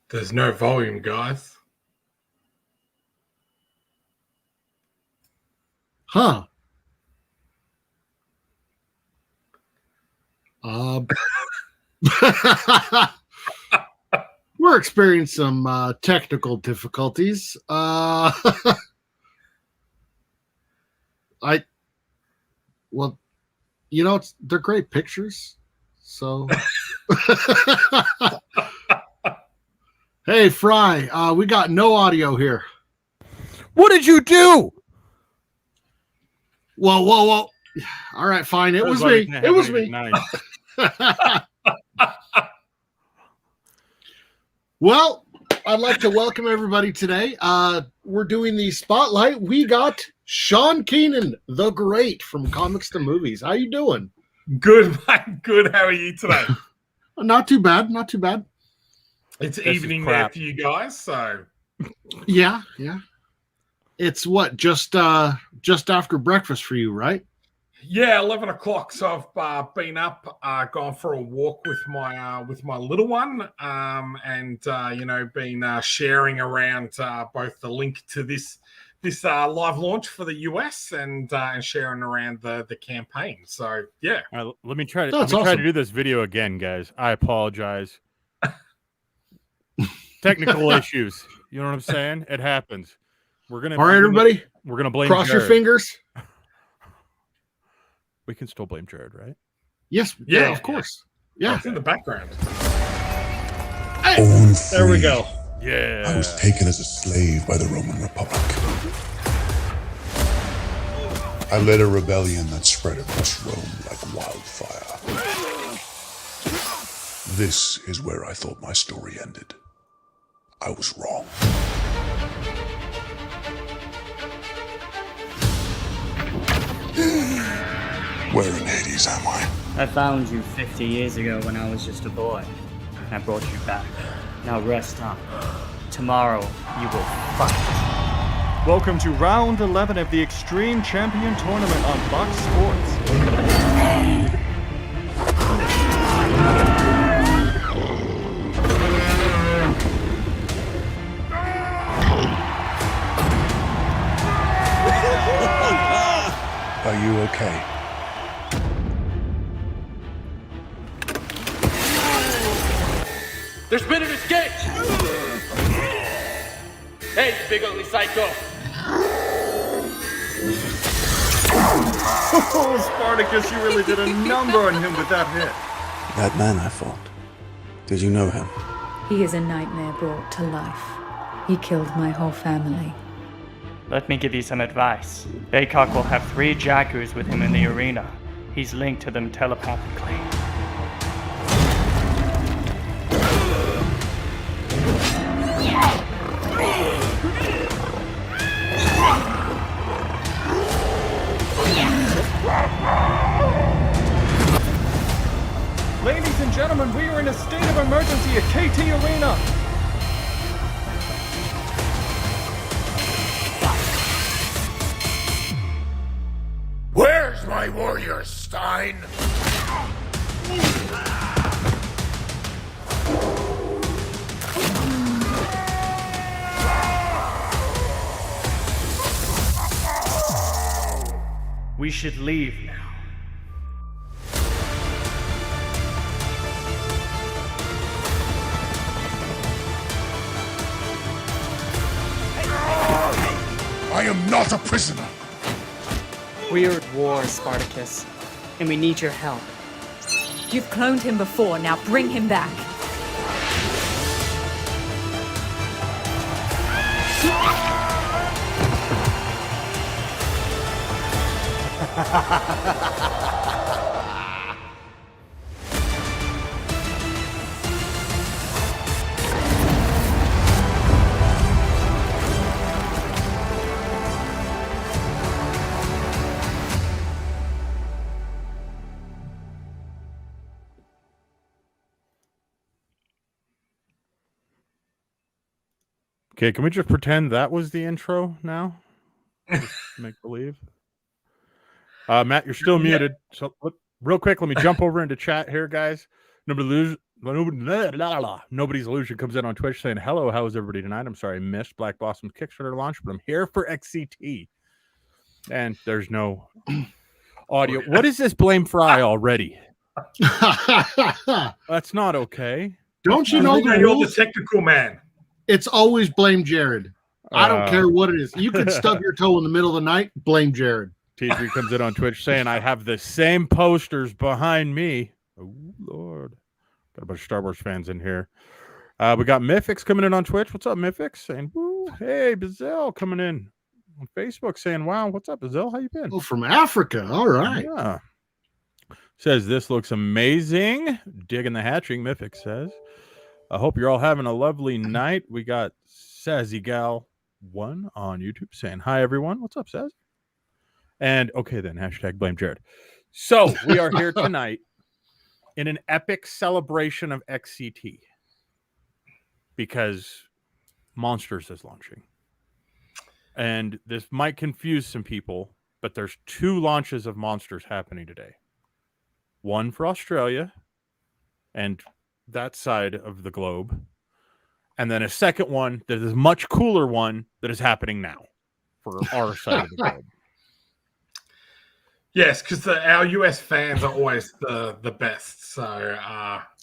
There's no volume, guys. Huh. We're experiencing some technical difficulties. Well, you know, they're great pictures. So, hey, Fry, we got no audio here. What did you do? Whoa. All right, fine. It was me. It was me. Well, I'd like to welcome everybody today. We're doing the spotlight. We got Sean Keenan, the Great from Comics2Movies. How you doing? Good, mate. Good. How are you today? Not too bad. Not too bad. It's evening there for you guys, so yeah. It's what just after breakfast for you, right? Yeah, 11 o'clock. So I've been up, gone for a walk with my little one, and you know, been sharing around both the link to this live launch for the US and sharing around the campaign. So yeah, let me try to do this video again, guys. I apologize. Technical issues. You know what I'm saying? It happens. All right, everybody. We're gonna blame. Cross Jared. your fingers. We can still blame Jared, right? Yes. Yeah, of course. Yeah. It's in the background. Hey, there we go. Yeah. I was taken as a slave by the Roman Republic. I led a rebellion that spread across Rome like wildfire. This is where I thought my story ended. I was wrong. Where in Hades am I? I found you 50 years ago when I was just a boy. I brought you back. Now rest up. Tomorrow, you will fight. Welcome to round 11 of the Extreme Champion Tournament on Fox Sports. Are you okay? There's been an escape! Hey, big ugly psycho! Oh, Spartacus, you really did a number on him with that hit. That man I fought. Did you know him? He is a nightmare brought to life. He killed my whole family. Let me give you some advice. Baycock will have 3 Jakkus with him in the arena. He's linked to them telepathically. Ladies and gentlemen, we are in a state of emergency at KT Arena. Where's my warrior, Stein? We should leave now. I am not a prisoner. We are at war, Spartacus, and we need your help. You've cloned him before, now bring him back. Okay, can we just pretend that was the intro now? Just make believe. Matt, you're still muted. So real quick, let me jump over into chat here, guys. Nobody's Illusion comes in on Twitch saying, hello, how is everybody tonight? I'm sorry I missed Black Blossom's Kickstarter launch, but I'm here for XCT. And there's no audio. What is this blame Fry already? That's not okay. Don't you know the you're rules? the technical man. It's always blame Jared. I don't care what it is. You could stub your toe in the middle of the night, blame Jared. T3 comes in on Twitch saying, I have the same posters behind me. Oh, Lord. Got a bunch of Star Wars fans in here. We got Mythix coming in on Twitch. What's up, Mythix? Saying, woo. Hey, Bazell coming in on Facebook saying, wow, what's up, Bazell? How you been? Oh, from Africa. All right. Yeah. Says, this looks amazing. Digging the hatching, Mythix says. I hope you're all having a lovely night. We got SazzyGal1 on YouTube saying, hi, everyone. What's up, Saz? And, okay, then, hashtag blame Jared. So, we are here tonight in an epic celebration of XCT because Monsters is launching. And this might confuse some people, but there's 2 launches of Monsters happening today. One for Australia and that side of the globe, and then a second one that is a much cooler one that is happening now for our side of the globe. Yes, because our US fans are always the best. So,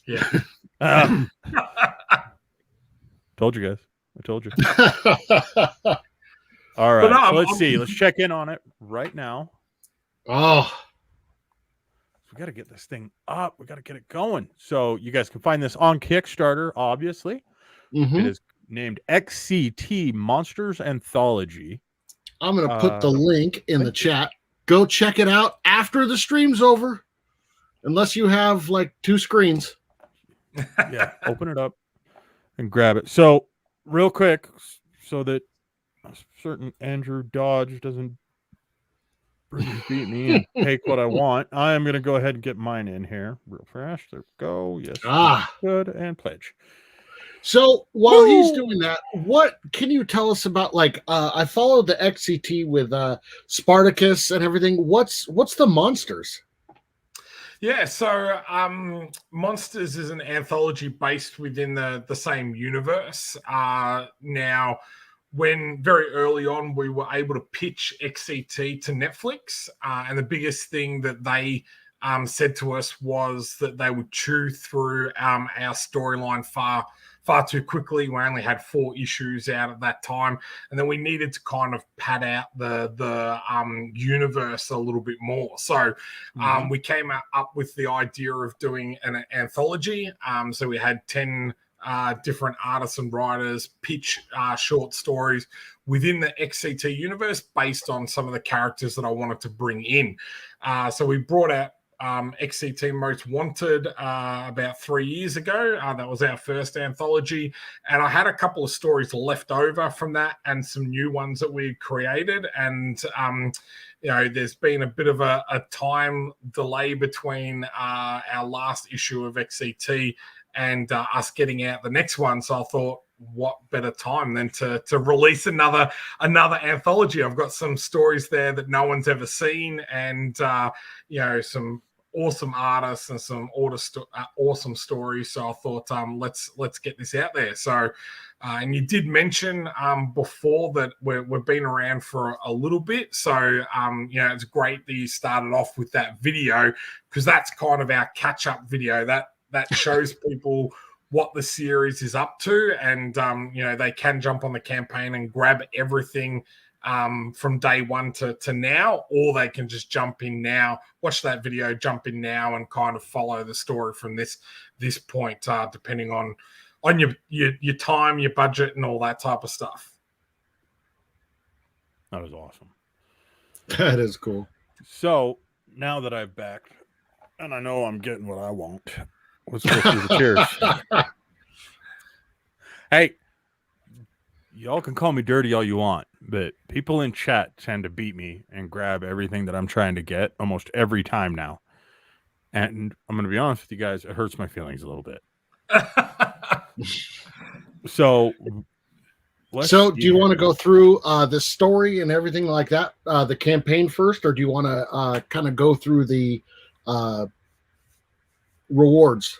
yeah. Told you guys. I told you. All right. So let's see. Let's check in on it right now. Oh. We got to get this thing up. We got to get it going. So you guys can find this on Kickstarter, obviously. Mm-hmm. It is named XCT Monsters Anthology. I'm going to put the link in the chat. Go check it out after the stream's over. Unless you have like 2 screens. Yeah, open it up and grab it. So real quick, so that a certain Andrew Dodge doesn't beat me and take what I want, I am going to go ahead and get mine in here real fast. There we go. Yes. Good. And pledge. So while he's doing that, what can you tell us about, like, I followed the XCT with Spartacus and everything. What's the Monsters? Yeah, so Monsters is an anthology based within the same universe. Now, when very early on we were able to pitch XCT to Netflix, and the biggest thing that they said to us was that they would chew through our storyline far far too quickly. We only had 4 issues out at that time, and then we needed to kind of pad out the universe a little bit more. So we came up with the idea of doing an anthology. So we had 10 different artists and writers pitch short stories within the XCT universe based on some of the characters that I wanted to bring in. So we brought out XCT Most Wanted about 3 years ago. That was our first anthology, and I had a couple of stories left over from that and some new ones that we created. And there's been a bit of a time delay between our last issue of XCT and us getting out the next one. So I thought, what better time than to release another anthology? I've got some stories there that no one's ever seen, and some awesome artists and some awesome stories. So I thought, let's get this out there. So and you did mention before that we've been around for a little bit. So it's great that you started off with that video, because that's kind of our catch-up video that shows people what the series is up to, and they can jump on the campaign and grab everything from day one to now, or they can just jump in now, watch that video, jump in now, and kind of follow the story from this point, depending on your time, your budget, and all that type of stuff. That was awesome. That is cool. So now that I've backed, and I know I'm getting what I want, let's go through the tiers. Hey, y'all can call me dirty all you want, but people in chat tend to beat me and grab everything that I'm trying to get almost every time now. And I'm going to be honest with you guys, it hurts my feelings a little bit. So do you want to go through the story and everything like that, the campaign first, or do you want to kind of go through the rewards?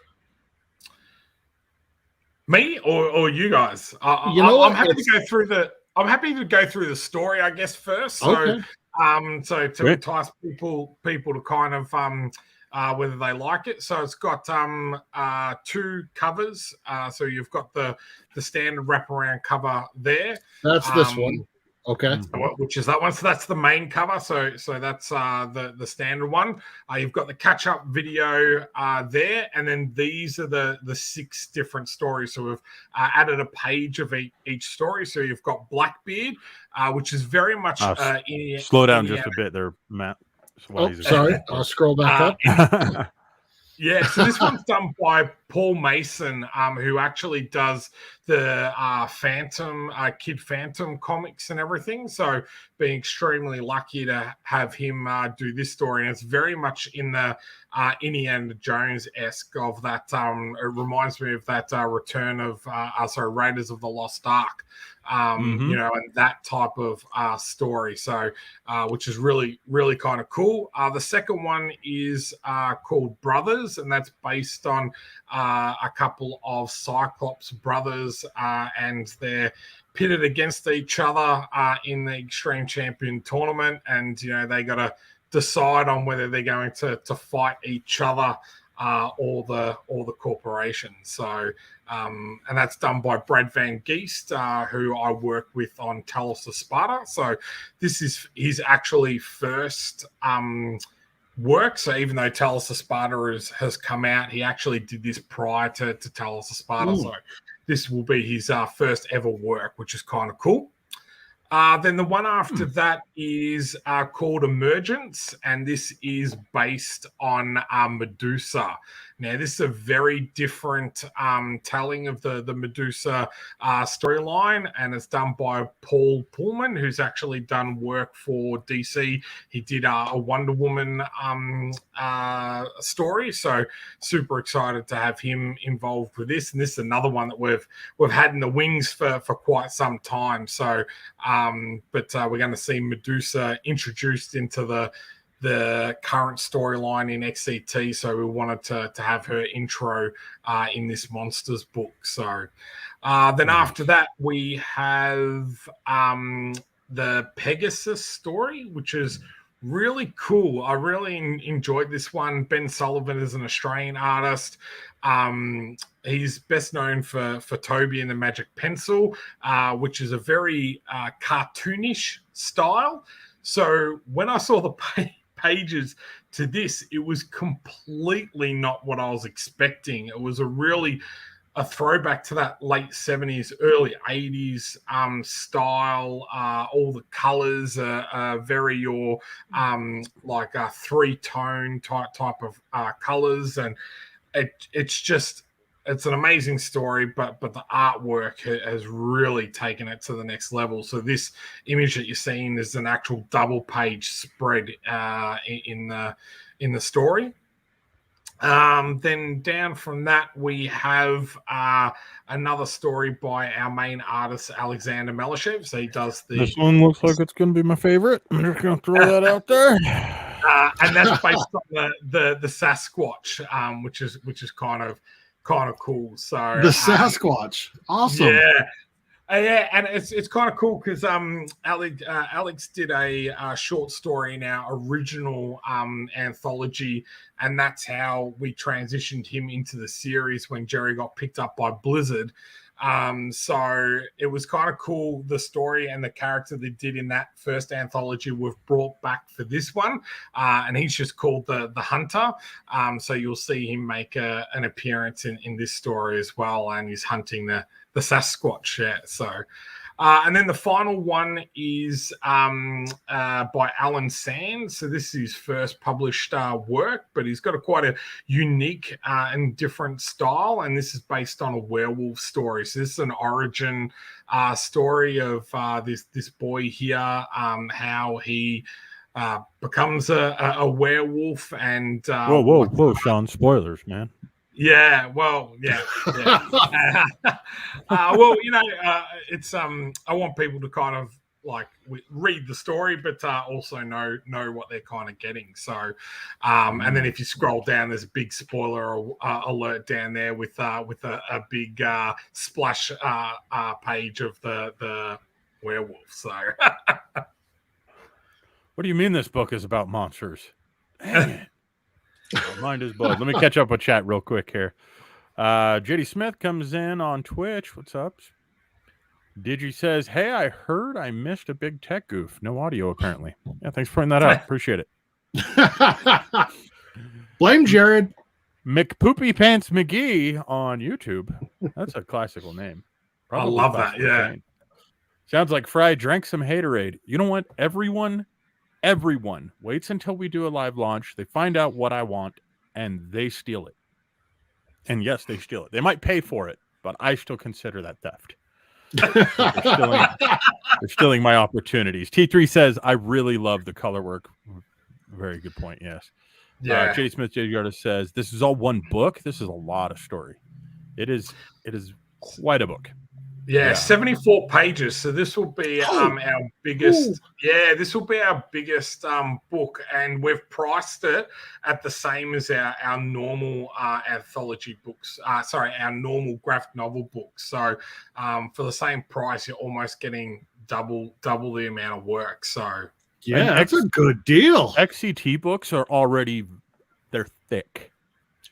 Me or you guys? I'm happy to go through the story, I guess, first. So, okay. So to entice people to kind of whether they like it. So it's got 2 covers. So you've got the standard wraparound cover there. That's this one. Okay. Which is that one. So that's the main cover. So that's the standard one. You've got the catch-up video there, and then these are the 6 different stories. So we've added a page of each story. So you've got Blackbeard, which is very much slow down just a bit there, Matt. Sorry. I'll scroll back up. Yeah, so this one's done by Paul Mason, who actually does the Kid Phantom comics and everything. So being extremely lucky to have him do this story. And it's very much in the Indiana Jones-esque of that. It reminds me of that return of, Raiders of the Lost Ark. And that type of story. So, which is really, really kind of cool. The second one is called Brothers, and that's based on a couple of Cyclops brothers, and they're pitted against each other in the Extreme Champion tournament, and they got to decide on whether they're going to fight each other or the corporation. So, and that's done by Brad Van Geest, who I work with on Talos of Sparta. So this is his actually first work. So even though Talos of Sparta has come out, he actually did this prior to Talos of Sparta. Ooh. So this will be his first ever work, which is kind of cool. Then the one after that is called Emergence, and this is based on Medusa. Now, this is a very different telling of the Medusa storyline, and it's done by Paul Pullman, who's actually done work for DC. He did a Wonder Woman story, so super excited to have him involved with this. And this is another one that we've had in the wings for quite some time. So, but we're going to see Medusa introduced into the current storyline in XCT, so we wanted to have her intro in this Monsters book. So then after that, we have the Pegasus Story, which is really cool. I really enjoyed this one. Ben Sullivan is an Australian artist. He's best known for Toby and the Magic Pencil, which is a very cartoonish style. So when I saw the pages to this, it was completely not what I was expecting. It was a throwback to that late 70s, early 80s style. All the colors are very like a three-tone type of colors, and it's an amazing story, but the artwork has really taken it to the next level. So this image that you're seeing is an actual double-page spread in the story. Then down from that, we have another story by our main artist, Alexander Melashev. So he does This one looks like it's going to be my favorite. I'm just going to throw that out there. And that's based on the Sasquatch, which is kind of cool. So the Sasquatch, awesome. Yeah, and it's kind of cool because Alex did a short story in our original anthology, and that's how we transitioned him into the series when Jerry got picked up by Blizzard. So it was kind of cool. The story and the character they did in that first anthology we've brought back for this one, and he's just called the Hunter. So you'll see him make an appearance in this story as well, and he's hunting the Sasquatch. Yeah, so and then the final one is by Alan Sands. So this is his first published work, but he's got quite a unique and different style, and this is based on a werewolf story. So this is an origin story of this boy here, how he becomes a werewolf, and whoa, Sean! Spoilers, man. Yeah, well, yeah. Well, it's I want people to kind of like read the story, but also know what they're kind of getting. So, and then if you scroll down, there's a big spoiler alert down there with a big splash page of the werewolf. So, what do you mean this book is about monsters? Dang it. Mind is blood. Let me catch up with chat real quick here. JD Smith comes in on Twitch. What's up? Digi says, hey, I heard I missed a big tech goof. No audio, apparently. Yeah, thanks for pointing that out. Appreciate it. Blame Jared. McPoopy Pants McGee on YouTube. That's a classical name. Probably I love that, yeah. Name. Sounds like Fry drank some haterade. You know what? Everyone waits until we do a live launch. They find out what I want, and they steal it. And yes, they steal it. They might pay for it, but I still consider that theft. They're stealing my opportunities. T3 says, I really love the color work. Very good point, yes. Yeah. J. Smith J. Artist says, this is all one book. This is a lot of story. It is quite a book. Yeah, 74 pages. So this will be our biggest. Ooh. Yeah, this will be our biggest book, and we've priced it at the same as our normal anthology books. Our normal graphic novel books. So for the same price, you're almost getting double the amount of work. So yeah, that's a good deal. XCT books are they're thick.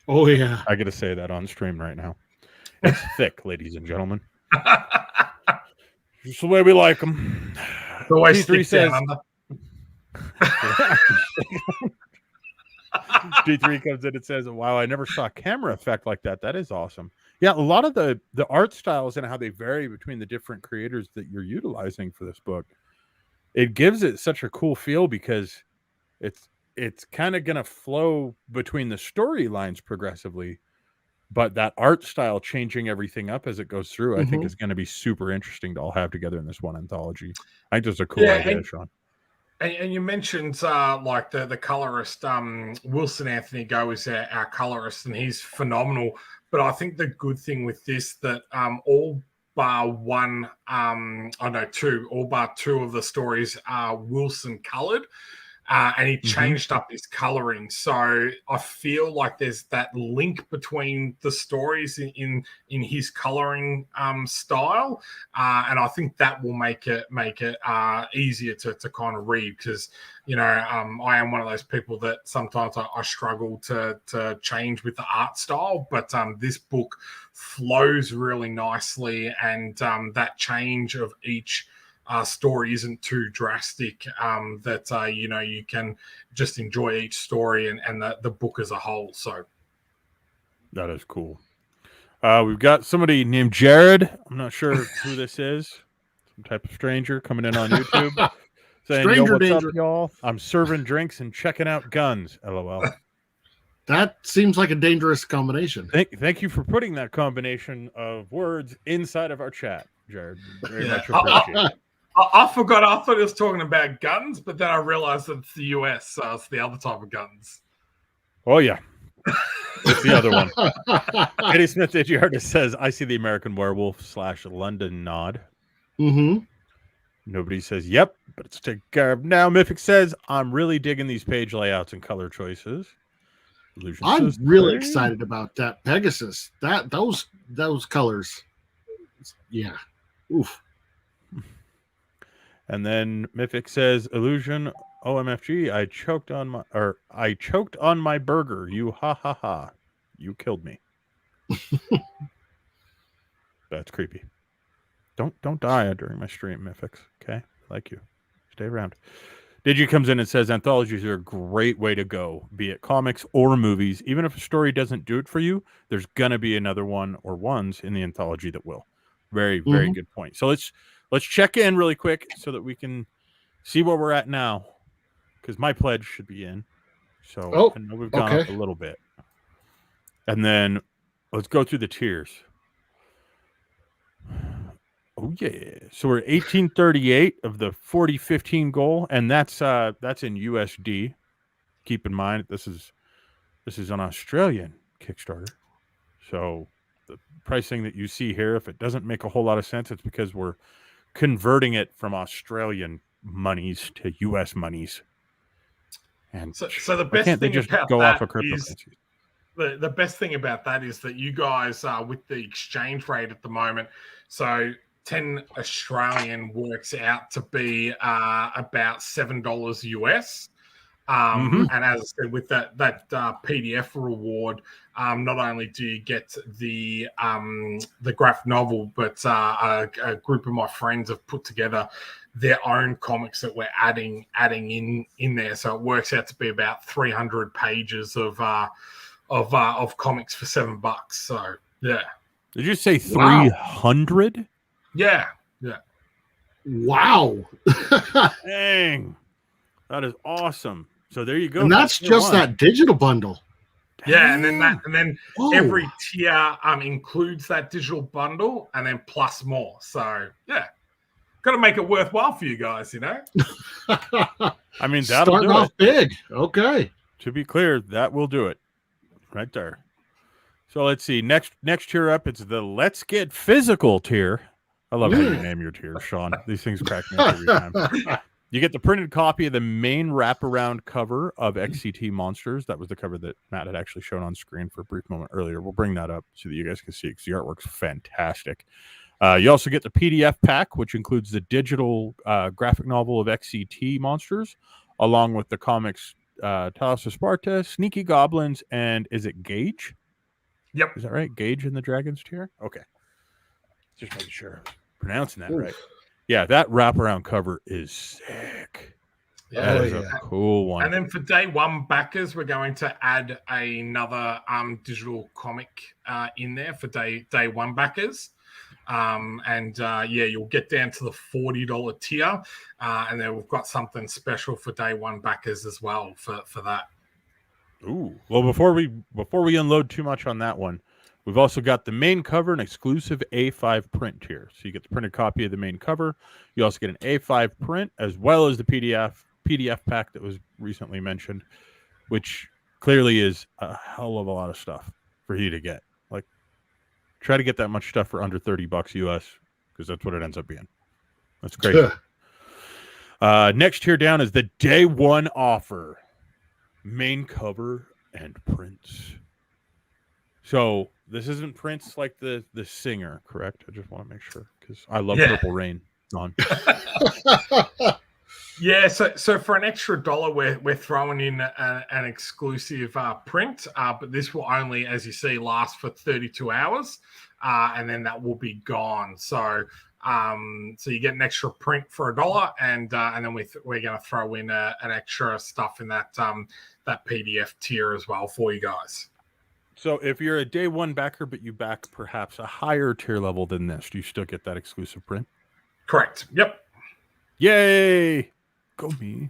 Oh yeah, I got to say that on stream right now. It's thick, ladies and gentlemen. Just the way we like them. G3 says. G3 comes in and says, "Wow, I never saw a camera effect like that. That is awesome." Yeah, a lot of the art styles and how they vary between the different creators that you're utilizing for this book, it gives it such a cool feel because it's kind of going to flow between the storylines progressively. But that art style changing everything up as it goes through, I think is going to be super interesting to all have together in this one anthology. I think that's a cool idea, Sean. And you mentioned like the colorist, Wilson Anthony Go is our colorist, and he's phenomenal. But I think the good thing with this that all bar two of the stories are Wilson colored. and he changed up his coloring. So I feel like there's that link between the stories in his coloring style, and I think that will make it easier to kind of read, because I am one of those people that sometimes I struggle to change with the art style, but this book flows really nicely, and that change of each story isn't too drastic, that you can just enjoy each story and the book as a whole. So that is cool. We've got somebody named Jared. I'm not sure who this is. Some type of stranger coming in on YouTube. Saying, Stranger yo, what's danger. up, y'all? I'm serving drinks and checking out guns. LOL. That seems like a dangerous combination. Thank you for putting that combination of words inside of our chat, Jared. Very much appreciated. I forgot. I thought he was talking about guns, but then I realized that it's the US, so it's the other type of guns. Oh, yeah. It's the other one. Eddie Smith artist says, I see the American Werewolf / London nod. Mm-hmm. Nobody says, yep, but it's taken care of now. Mythic says, I'm really digging these page layouts and color choices. Illusion I'm says, really excited about that Pegasus. Those colors. Yeah. Oof. And then Mythic says, Illusion, OMFG, I choked on my burger. You ha ha ha. You killed me. That's creepy. Don't die during my stream, Mythics. Okay? I like you. Stay around. Digi comes in and says anthologies are a great way to go, be it comics or movies. Even if a story doesn't do it for you, there's gonna be another one or ones in the anthology that will. Very, very good point. So let's check in really quick so that we can see where we're at now, because my pledge should be in. So I know we've gone up a little bit. And then let's go through the tiers. Oh yeah. So we're 1838 of the 4015 goal, and that's in USD. Keep in mind this is an Australian Kickstarter. So the pricing that you see here, if it doesn't make a whole lot of sense, it's because we're converting it from Australian monies to US monies. And so the best thing about that is the best thing about that is that you guys with the exchange rate at the moment, so 10 Australian works out to be about $7 US. And as I said, with that PDF reward, not only do you get the graphic novel, but a group of my friends have put together their own comics that we're adding in there. So it works out to be about 300 pages of comics for $7. So yeah. Did you say 300? Wow. Yeah. Wow. Dang. That is awesome. So there you go. And that's just that digital bundle. Yeah, and then every tier includes that digital bundle and then plus more. So yeah. Gotta make it worthwhile for you guys, I mean, that'll starting off big. Okay. To be clear, that will do it. Right there. So let's see. Next tier up, it's the Let's Get Physical tier. I love how you name your tiers, Sean. These things crack me up every time. You get the printed copy of the main wraparound cover of XCT Monsters. That was the cover that Matt had actually shown on screen for a brief moment earlier. We'll bring that up so that you guys can see it, because the artwork's fantastic. You also get the PDF pack, which includes the digital graphic novel of XCT Monsters, along with the comics Talos of Sparta, Sneaky Goblins, and is it Gage? Yep. Is that right? Gage and the Dragons tier? Okay. Just making sure I'm pronouncing that right. Yeah, that wraparound cover is sick. Yeah, that is a cool one. And then for day one backers, we're going to add another digital comic in there for day one backers. You'll get down to the $40 tier, and then we've got something special for day one backers as well for that. Ooh, well, before we unload too much on that one, we've also got the main cover and exclusive A5 print tier. So you get the printed copy of the main cover. You also get an A5 print as well as the PDF pack that was recently mentioned, which clearly is a hell of a lot of stuff for you to get. Like, try to get that much stuff for under $30 US, because that's what it ends up being. That's crazy. Next tier down is the day one offer. Main cover and prints. So this isn't Prince like the singer, correct? I just want to make sure because I love Purple Rain. On. Yeah, so for an extra $1, we're throwing in an exclusive print, but this will only, as you see, last for 32 hours, and then that will be gone. So you get an extra print for $1, and then we're going to throw in an extra stuff in that PDF tier as well for you guys. So if you're a day one backer, but you back perhaps a higher tier level than this, do you still get that exclusive print? Correct. Yep. Yay! Go me.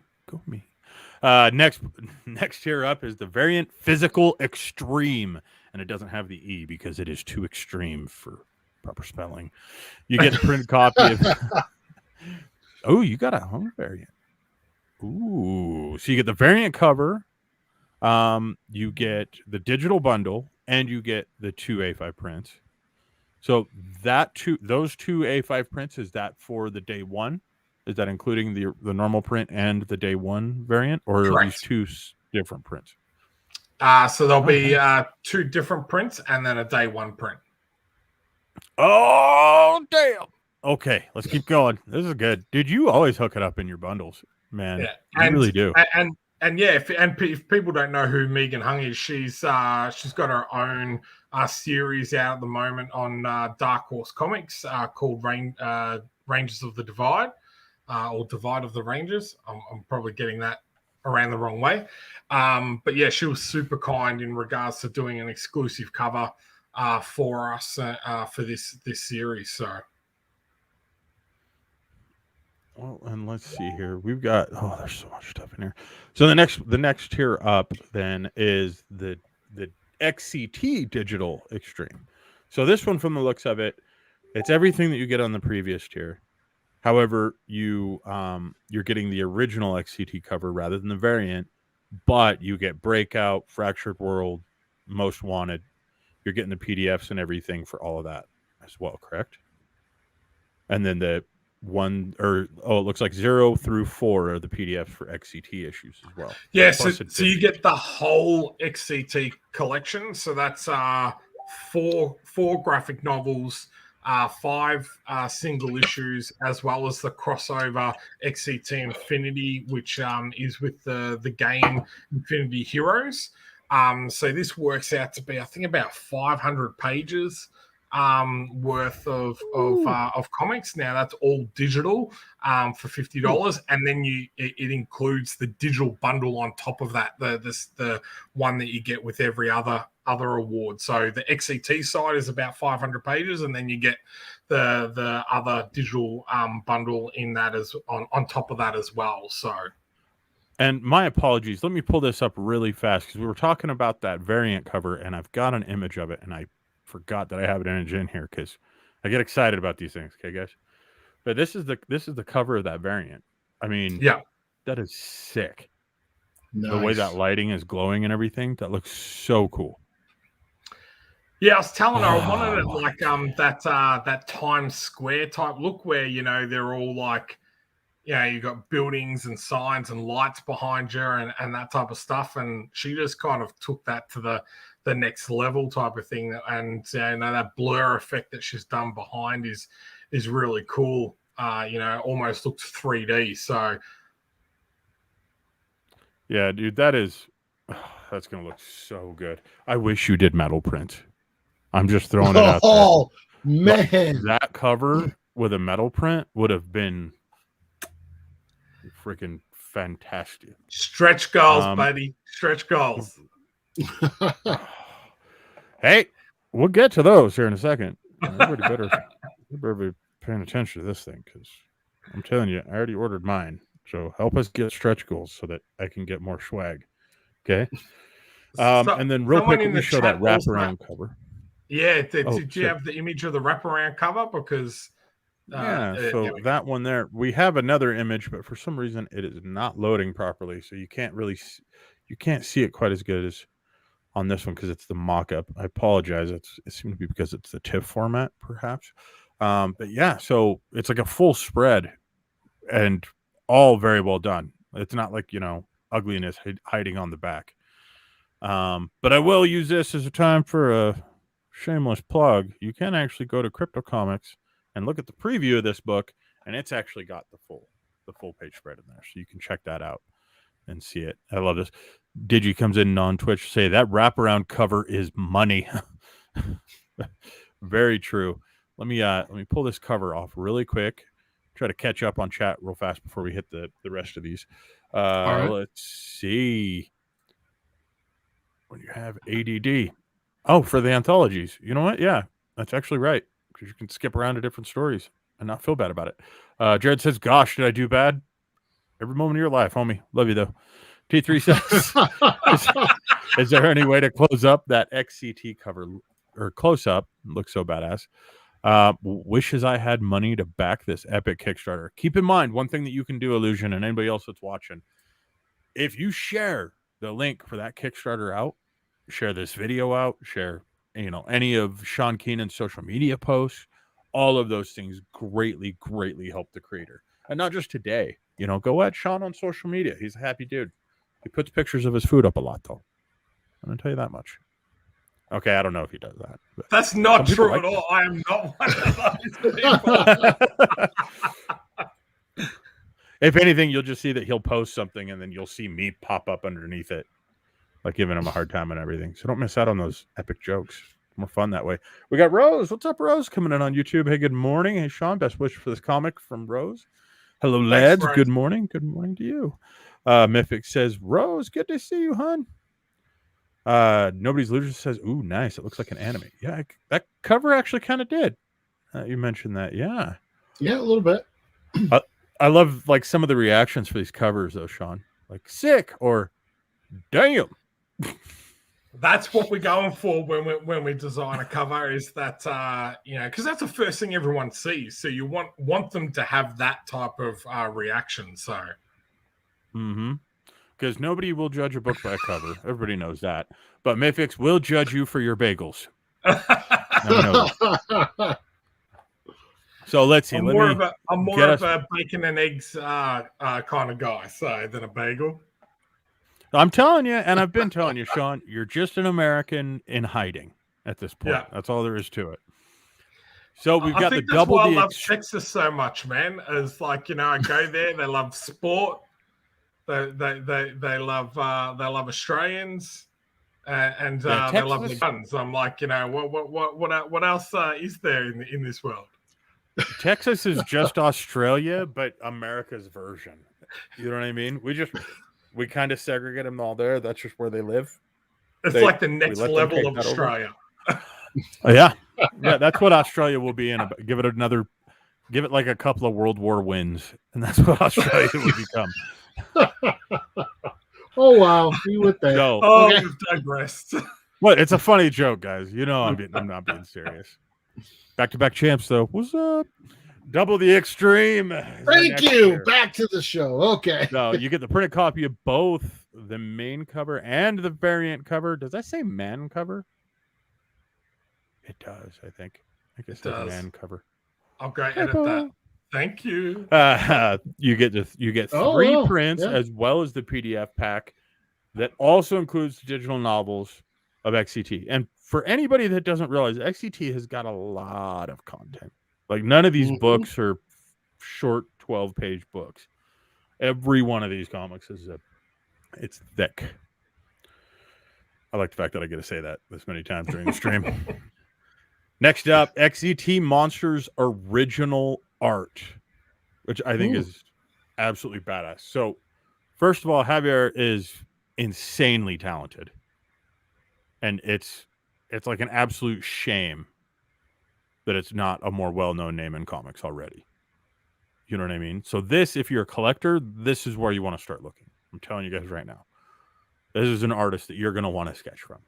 Next tier up is the variant Physical Extreme, and it doesn't have the E because it is too extreme for proper spelling. You get a printed copy of. Oh, you got a home variant. Ooh, so you get the variant cover. You get the digital bundle, and you get the 2 A5 prints. So those 2 A5 prints, is that for the day one? Is that including the normal print and the day one variant, or are these 2 different prints? So there'll be 2 different prints and then a day one print. Oh, damn. Okay, let's keep going. This is good. Dude, you always hook it up in your bundles, man. Yeah, you really do. And yeah, if people don't know who Megan Hung is, she's got her own series out at the moment on Dark Horse Comics called Rangers of the Divide, or Divide of the Rangers. I'm probably getting that around the wrong way. But yeah, she was super kind in regards to doing an exclusive cover for us for this series. So. Well, and let's see here. We've got there's so much stuff in here. So the next tier up then is the XCT Digital Extreme. So this one, from the looks of it, it's everything that you get on the previous tier. However, you're getting the original XCT cover rather than the variant, but you get Breakout, Fractured World, Most Wanted. You're getting the PDFs and everything for all of that as well, correct? And then it looks like 0 through 4 are the PDFs for XCT issues as well. Yeah, so you get the whole XCT collection. So that's 4 graphic novels, 5 single issues, as well as the crossover XCT Infinity, which is with the game Infinity Heroes. So this works out to be, I think, about 500 pages worth of comics. Now that's all digital for $50, and then it includes the digital bundle on top of that, the one that you get with every other award. So the XCT side is about 500 pages, and then you get the other digital bundle in that on top of that as well. So. And my apologies. Let me pull this up really fast because we were talking about that variant cover, and I've got an image of it, and I forgot that I have an image in here because I get excited about these things. Okay, guys. But this is the cover of that variant. I mean, yeah, that is sick. Nice. The way that lighting is glowing and everything, that looks so cool. Yeah, I was telling her I wanted it like that Times Square type look where, they're all like, you got buildings and signs and lights behind you and that type of stuff. And she just kind of took that to the next level type of thing. And that blur effect that she's done behind is really cool. Almost looks 3D. So yeah, dude, that's gonna look so good. I wish you did metal print. I'm just throwing it out there. Oh man, that cover with a metal print would have been freaking fantastic. Stretch goals, buddy. Stretch goals. Hey, we'll get to those here in a second. Everybody better be paying attention to this thing because I'm telling you, I already ordered mine. So help us get stretch goals so that I can get more swag. Okay. And then real quick, let me show that wraparound cover. Yeah. Did you have the image of the wraparound cover? Because that one there, we have another image, but for some reason it is not loading properly. So you can't see it quite as good as on this one because it's the mock-up. I apologize. It seems to be because it's the TIFF format, perhaps. But yeah, so it's like a full spread, and all very well done. It's not like, ugliness hiding on the back. But I will use this as a time for a shameless plug. You can actually go to Crypto Comics and look at the preview of this book, and it's actually got the full page spread in there, so you can check that out and see it. I love this. Digi comes in on Twitch, say that wraparound cover is money. Very true. Let me pull this cover off really quick. Try to catch up on chat real fast before we hit the rest of these. Right. Let's see. When you have ADD. Oh, for the anthologies. You know what? Yeah, that's actually right. Because you can skip around to different stories and not feel bad about it. Jared says, gosh, did I do bad? Every moment of your life, homie. Love you, though. T3 says, is there any way to close up that XCT cover or close up? Looks so badass. Wishes I had money to back this epic Kickstarter. Keep in mind, one thing that you can do, Illusion, and anybody else that's watching, if you share the link for that Kickstarter out, share this video out, share, any of Sean Keenan's social media posts, all of those things greatly, greatly help the creator. And not just today, go at Sean on social media. He's a happy dude. He puts pictures of his food up a lot, though. I'm going to tell you that much. Okay, I don't know if he does that. That's not true at all. I am not one of those people. If anything, you'll just see that he'll post something and then you'll see me pop up underneath it, like giving him a hard time and everything. So don't miss out on those epic jokes. More fun that way. We got Rose. What's up, Rose? Coming in on YouTube. Hey, good morning. Hey, Sean. Best wish for this comic from Rose. Hello, lads. Thanks, good morning. Good morning to you. Mythic says, Rose, good to see you, hon. Nobody's Loser says, ooh, nice. It looks like an anime. Yeah, that cover actually kind of did. You mentioned that. Yeah. Yeah, a little bit. I love like some of the reactions for these covers, though, Sean. Like sick or damn. That's what we're going for when we design a cover, is that because that's the first thing everyone sees. So you want them to have that type of reaction. So, because nobody will judge a book by a cover. Everybody knows that. But Mythics will judge you for your bagels. So let's see. I'm more of a bacon and eggs kind of guy, than a bagel. I'm telling you, and I've been telling you, Sean, you're just an American in hiding at this point. Yeah. That's all there is to it. So we've got the double. I love Texas so much, man. It's like, I go there. They love sport. They love Australians, and they love the guns. I'm like, what else is there in this world? Texas is just Australia, but America's version. You know what I mean? We kind of segregate them all there. That's just where they live. It's like the next level of Australia. Yeah, that's what Australia will be in. Give it like a couple of World War wins, and that's what Australia will become. Oh wow, you with that? So, okay. We've digressed. What? It's a funny joke, guys. I'm not being serious. Back-to-back champs, though. What's up? Double the Extreme. Thank you. Year. Back to the show. Okay. So you get the printed copy of both the main cover and the variant cover. Does that say man cover? It does, I think. I think it says man cover. I'll go edit that. Thank you. You get three prints as well as the PDF pack that also includes digital novels of XCT. And for anybody that doesn't realize, XCT has got a lot of content. Like none of these books are short 12-page books. Every one of these comics it's thick. I like the fact that I get to say that this many times during the stream. Next up, Xct Monsters Original Art, which I think is absolutely badass. So, first of all, Javier is insanely talented. And it's like an absolute shame that it's not a more well-known name in comics already. You know what I mean? So this, if you're a collector, this is where you want to start looking. I'm telling you guys right now. This is an artist that you're going to want to sketch from.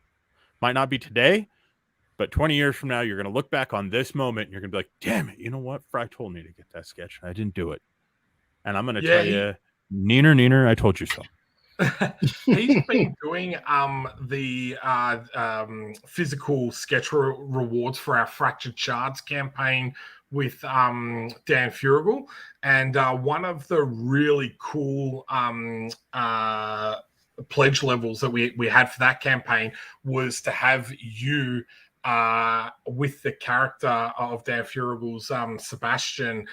Might not be today, but 20 years from now, you're going to look back on this moment and you're going to be like, damn it, you know what? Fry told me to get that sketch. I didn't do it. And I'm going to tell you, neener, I told you so. He's been doing the physical sketch rewards for our Fractured Shards campaign with Dan Furigal, and one of the really cool pledge levels that we had for that campaign was to have you with the character of Dan Furigal's Sebastian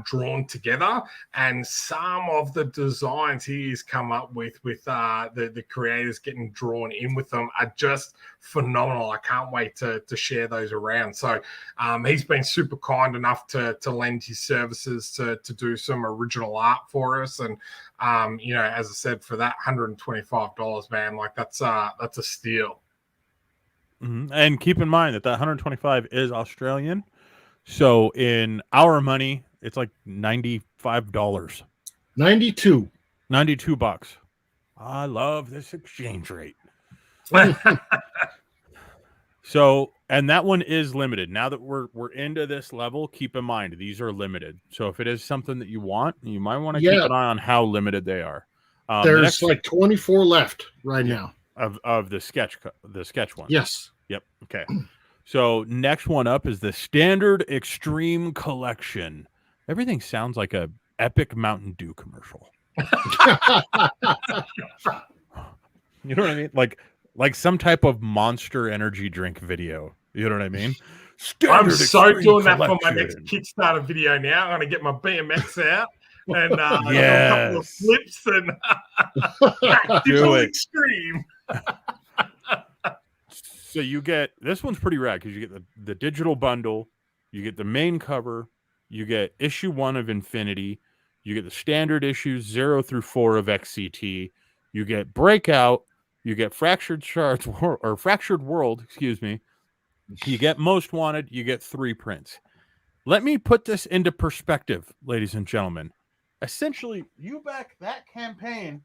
drawn together, and some of the designs he's come up with the creators getting drawn in with them are just phenomenal. I can't wait to share those around. So he's been super kind enough to lend his services to do some original art for us, and you know, as I said, for that $125, man, like that's a steal. And keep in mind that 125 is Australian. So in our money, it's like $95. 92. $92. I love this exchange rate. So, and that one is limited. Now that we're into this level, keep in mind these are limited. So if it is something that you want, you might want to keep an eye on how limited they are. There's like 24 left right now of the sketch one. Yes. Yep. Okay. So next one up is the Standard Extreme Collection. Everything sounds like a epic Mountain Dew commercial. You know what I mean? Like some type of Monster energy drink video. You know what I mean? I'm so doing that for my next Kickstarter video now. I'm going to get my BMX out and do a couple of flips and do it. Extreme. So you get, this one's pretty rad because you get the digital bundle, you get the main cover, you get issue 1 of Infinity, you get the standard issues 0 through 4 of XCT, you get Breakout, you get Fractured Shards or Fractured World, excuse me. You get Most Wanted, you get 3 prints. Let me put this into perspective, ladies and gentlemen. Essentially, you back that campaign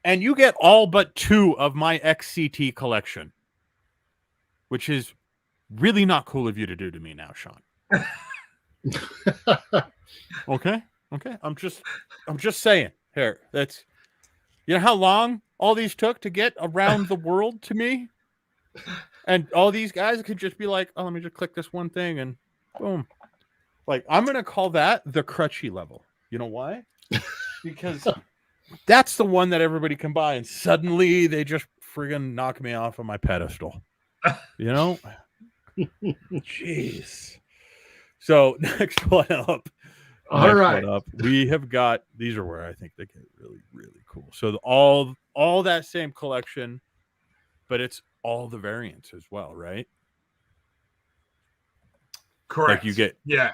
and you get all but 2 of my XCT collection, which is really not cool of you to do to me now, Sean. Okay. I'm just saying. Here, that's, you know how long all these took to get around the world to me? And all these guys could just be like, oh, let me just click this one thing and boom. Like, I'm going to call that the crutchy level. You know why? Because that's the one that everybody can buy, and suddenly they just friggin' knock me off of my pedestal. You know? Jeez. So next one up. All right. We have got, these are where I think they get really, really cool. So all that same collection, but it's all the variants as well, right? Correct. Like you get, yeah.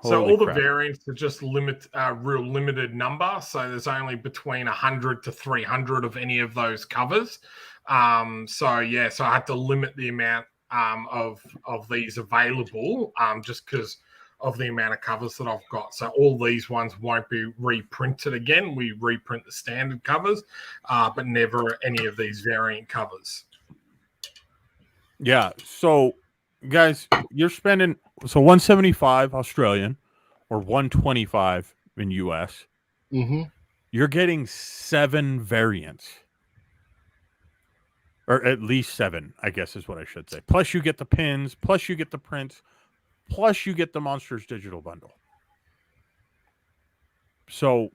So Holy all the crap. variants are just real limited number. So there's only between 100 to 300 of any of those covers. So I had to limit the amount of these available just because of the amount of covers that I've got. So all these ones won't be reprinted again. We reprint the standard covers, but never any of these variant covers. Yeah. So guys, you're spending, so 175 Australian or 125 in US. Mm-hmm. You're getting 7 variants. Or at least 7, I guess is what I should say. Plus you get the pins, plus you get the prints, plus you get the Monsters Digital Bundle. So,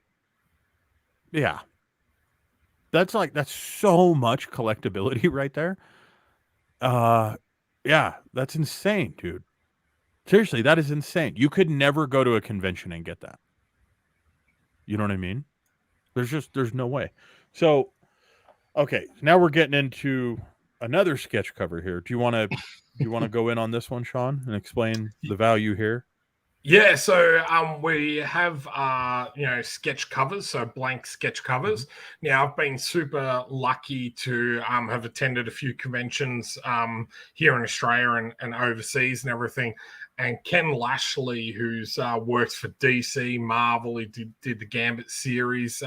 yeah. That's so much collectability right there. Yeah, that's insane, dude. Seriously, that is insane. You could never go to a convention and get that. You know what I mean? There's no way. So, okay, now we're getting into another sketch cover here. Do you want to go in on this one, Sean, and explain the value here? Yeah, so we have sketch covers, so blank sketch covers. Now I've been super lucky to have attended a few conventions here in Australia and overseas and everything. and Ken Lashley, who's works for DC, Marvel. He did the Gambit series,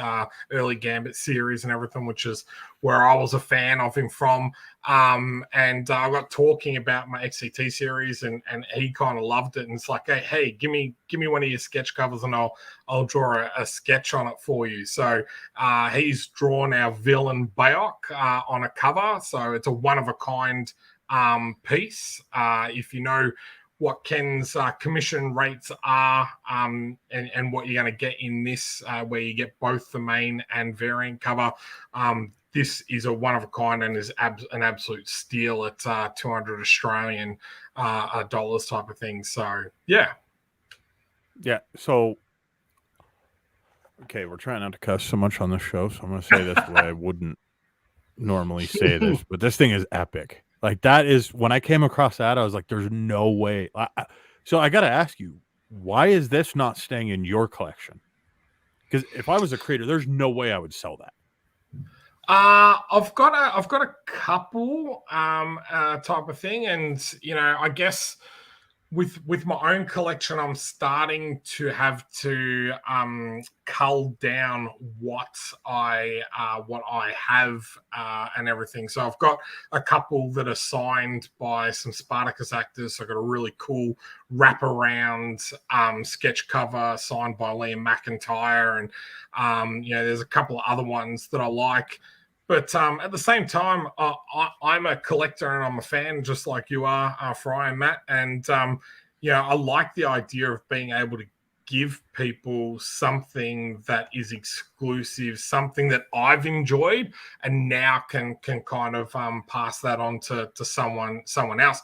early Gambit series and everything, which is where I was a fan of him from. And I got talking about my XCT series, and he kind of loved it. And it's like, hey, give me one of your sketch covers, and I'll draw a sketch on it for you. So he's drawn our villain Bayok on a cover. So it's a one of a kind piece. If you know what Ken's commission rates are, and what you're going to get in this, where you get both the main and variant cover. This is a one of a kind and is an absolute steal at 200 Australian dollars type of thing. So yeah. So okay, we're trying not to cuss so much on the show, so I'm going to say this the way I wouldn't normally say this, but this thing is epic. Like, that is, when I came across that, I was like, there's no way. So I got to ask you, why is this not staying in your collection? Because if I was a creator, there's no way I would sell that. I've got a couple type of thing, and I guess with my own collection, I'm starting to have to cull down what I have and everything. So I've got a couple that are signed by some Spartacus actors. So I've got a really cool wraparound sketch cover signed by Liam McIntyre, and there's a couple of other ones that I like. But at the same time, I'm a collector and I'm a fan, just like you are, Fry and Matt. And, I like the idea of being able to give people something that is exclusive, something that I've enjoyed, and now can kind of pass that on to someone else.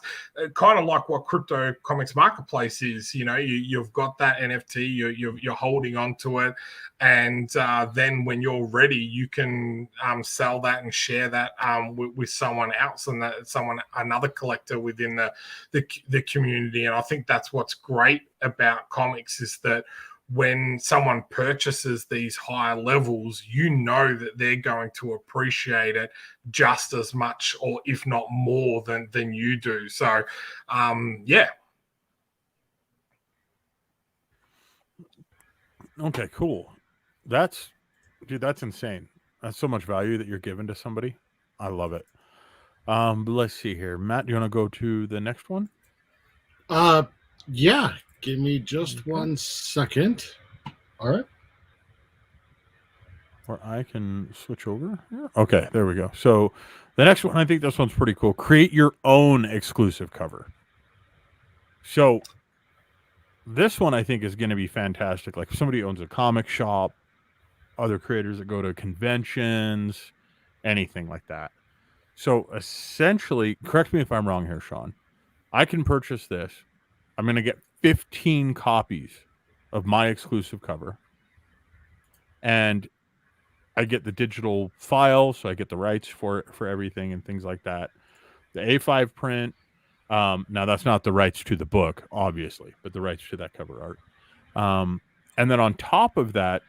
Kind of like what Crypto Comics Marketplace is. You've got that NFT, you're holding on to it, and then when you're ready, you can sell that and share that with someone else, and another collector within the community. And I think that's what's great about comics, is that when someone purchases these higher levels, that they're going to appreciate it just as much, or if not more than you do. So, yeah. Okay, cool. That's insane. That's so much value that you're giving to somebody. I love it. But let's see here. Matt, do you want to go to the next one? Yeah. Give me just 1 second. All right. Or I can switch over. Yeah. Okay, there we go. So the next one, I think this one's pretty cool. Create your own exclusive cover. So this one I think is going to be fantastic. Like, if somebody owns a comic shop, other creators that go to conventions, anything like that. So essentially, correct me if I'm wrong here, Sean, I can purchase this. I'm going to get 15 copies of my exclusive cover, and I get the digital file, so I get the rights for everything and things like that. The A5 print. Now, that's not the rights to the book, obviously, but the rights to that cover art. And then on top of that,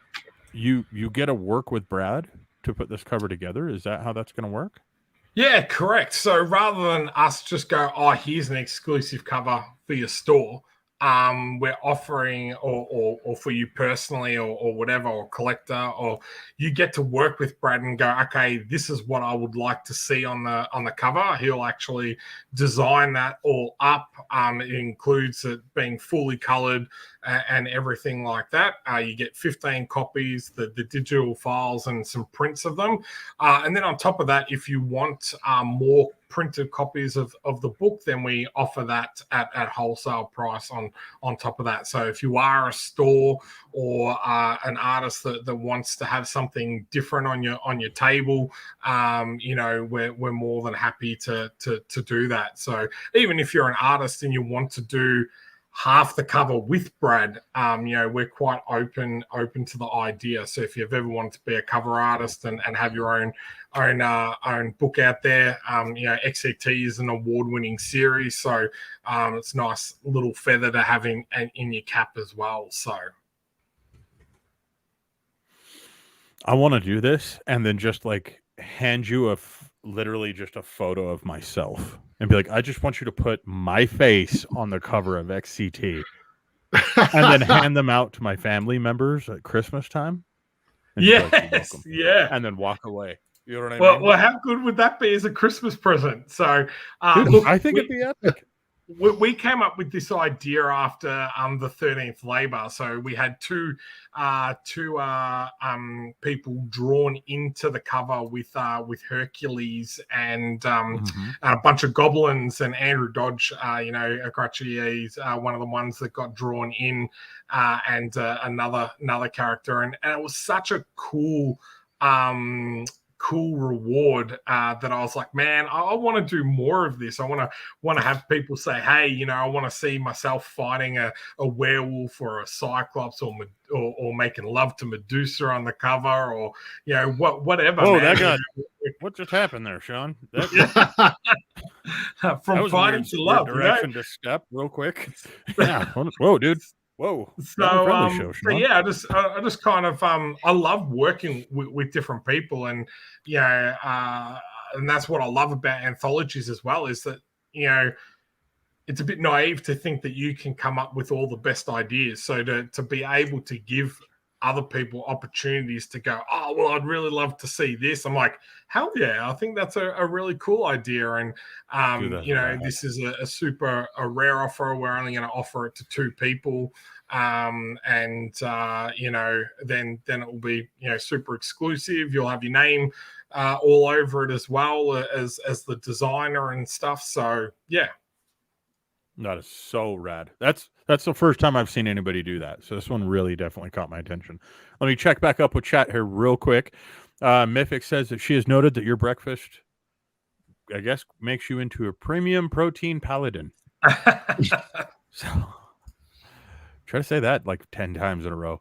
you get to work with Brad to put this cover together. Is that how that's going to work? Yeah, correct. So rather than us just go, here's an exclusive cover for your store, we're offering, or for you personally, or whatever, or collector, or you get to work with Brad and go, okay, this is what I would like to see on the cover. He'll actually design that all up. It includes it being fully colored and everything like that. You get 15 copies, the digital files, and some prints of them. And then on top of that, if you want more printed copies of the book, then we offer that at wholesale price on top of that. So if you are a store or an artist that wants to have something different on your table, we're more than happy to do that. So even if you're an artist and you want to do half the cover with Brad, we're quite open to the idea. So if you've ever wanted to be a cover artist and have your own book out there, XCT is an award-winning series, so it's a nice little feather to have in your cap as well. So I want to do this and then just like hand you literally just a photo of myself and be like, I just want you to put my face on the cover of XCT, and then hand them out to my family members at Christmas time. And Yes, like, "You're welcome," yeah. and then walk away. You know what I mean? Well, how good would that be as a Christmas present? So, Dude, look, I think it'd be epic. we came up with this idea after the 13th labor. So we had two people drawn into the cover with Hercules and a bunch of goblins, and Andrew Dodge, Akrachi is one of the ones that got drawn in, and another character, and it was such a cool reward that I was like, man, I want to do more of this. I want to have people say, hey, I want to see myself fighting a werewolf or a cyclops or making love to Medusa on the cover, or whatever. Oh, man. that got what just happened there, Sean? From fighting to love, direction to step real quick. Yeah. Whoa, dude. Whoa. So, yeah, I just kind of I love working with different people, and and that's what I love about anthologies as well, is that it's a bit naive to think that you can come up with all the best ideas. So to be able to give other people opportunities to go, oh, well, I'd really love to see this. I'm like, hell yeah, I think that's a really cool idea. And, this is a rare offer. We're only going to offer it to 2 people. Then it will be, super exclusive. You'll have your name all over it as well as the designer and stuff. So, yeah. That is so rad. That's the first time I've seen anybody do that. So this one really definitely caught my attention. Let me check back up with chat here real quick. Mythic says that she has noted that your breakfast, I guess, makes you into a premium protein paladin. So try to say that like 10 times in a row.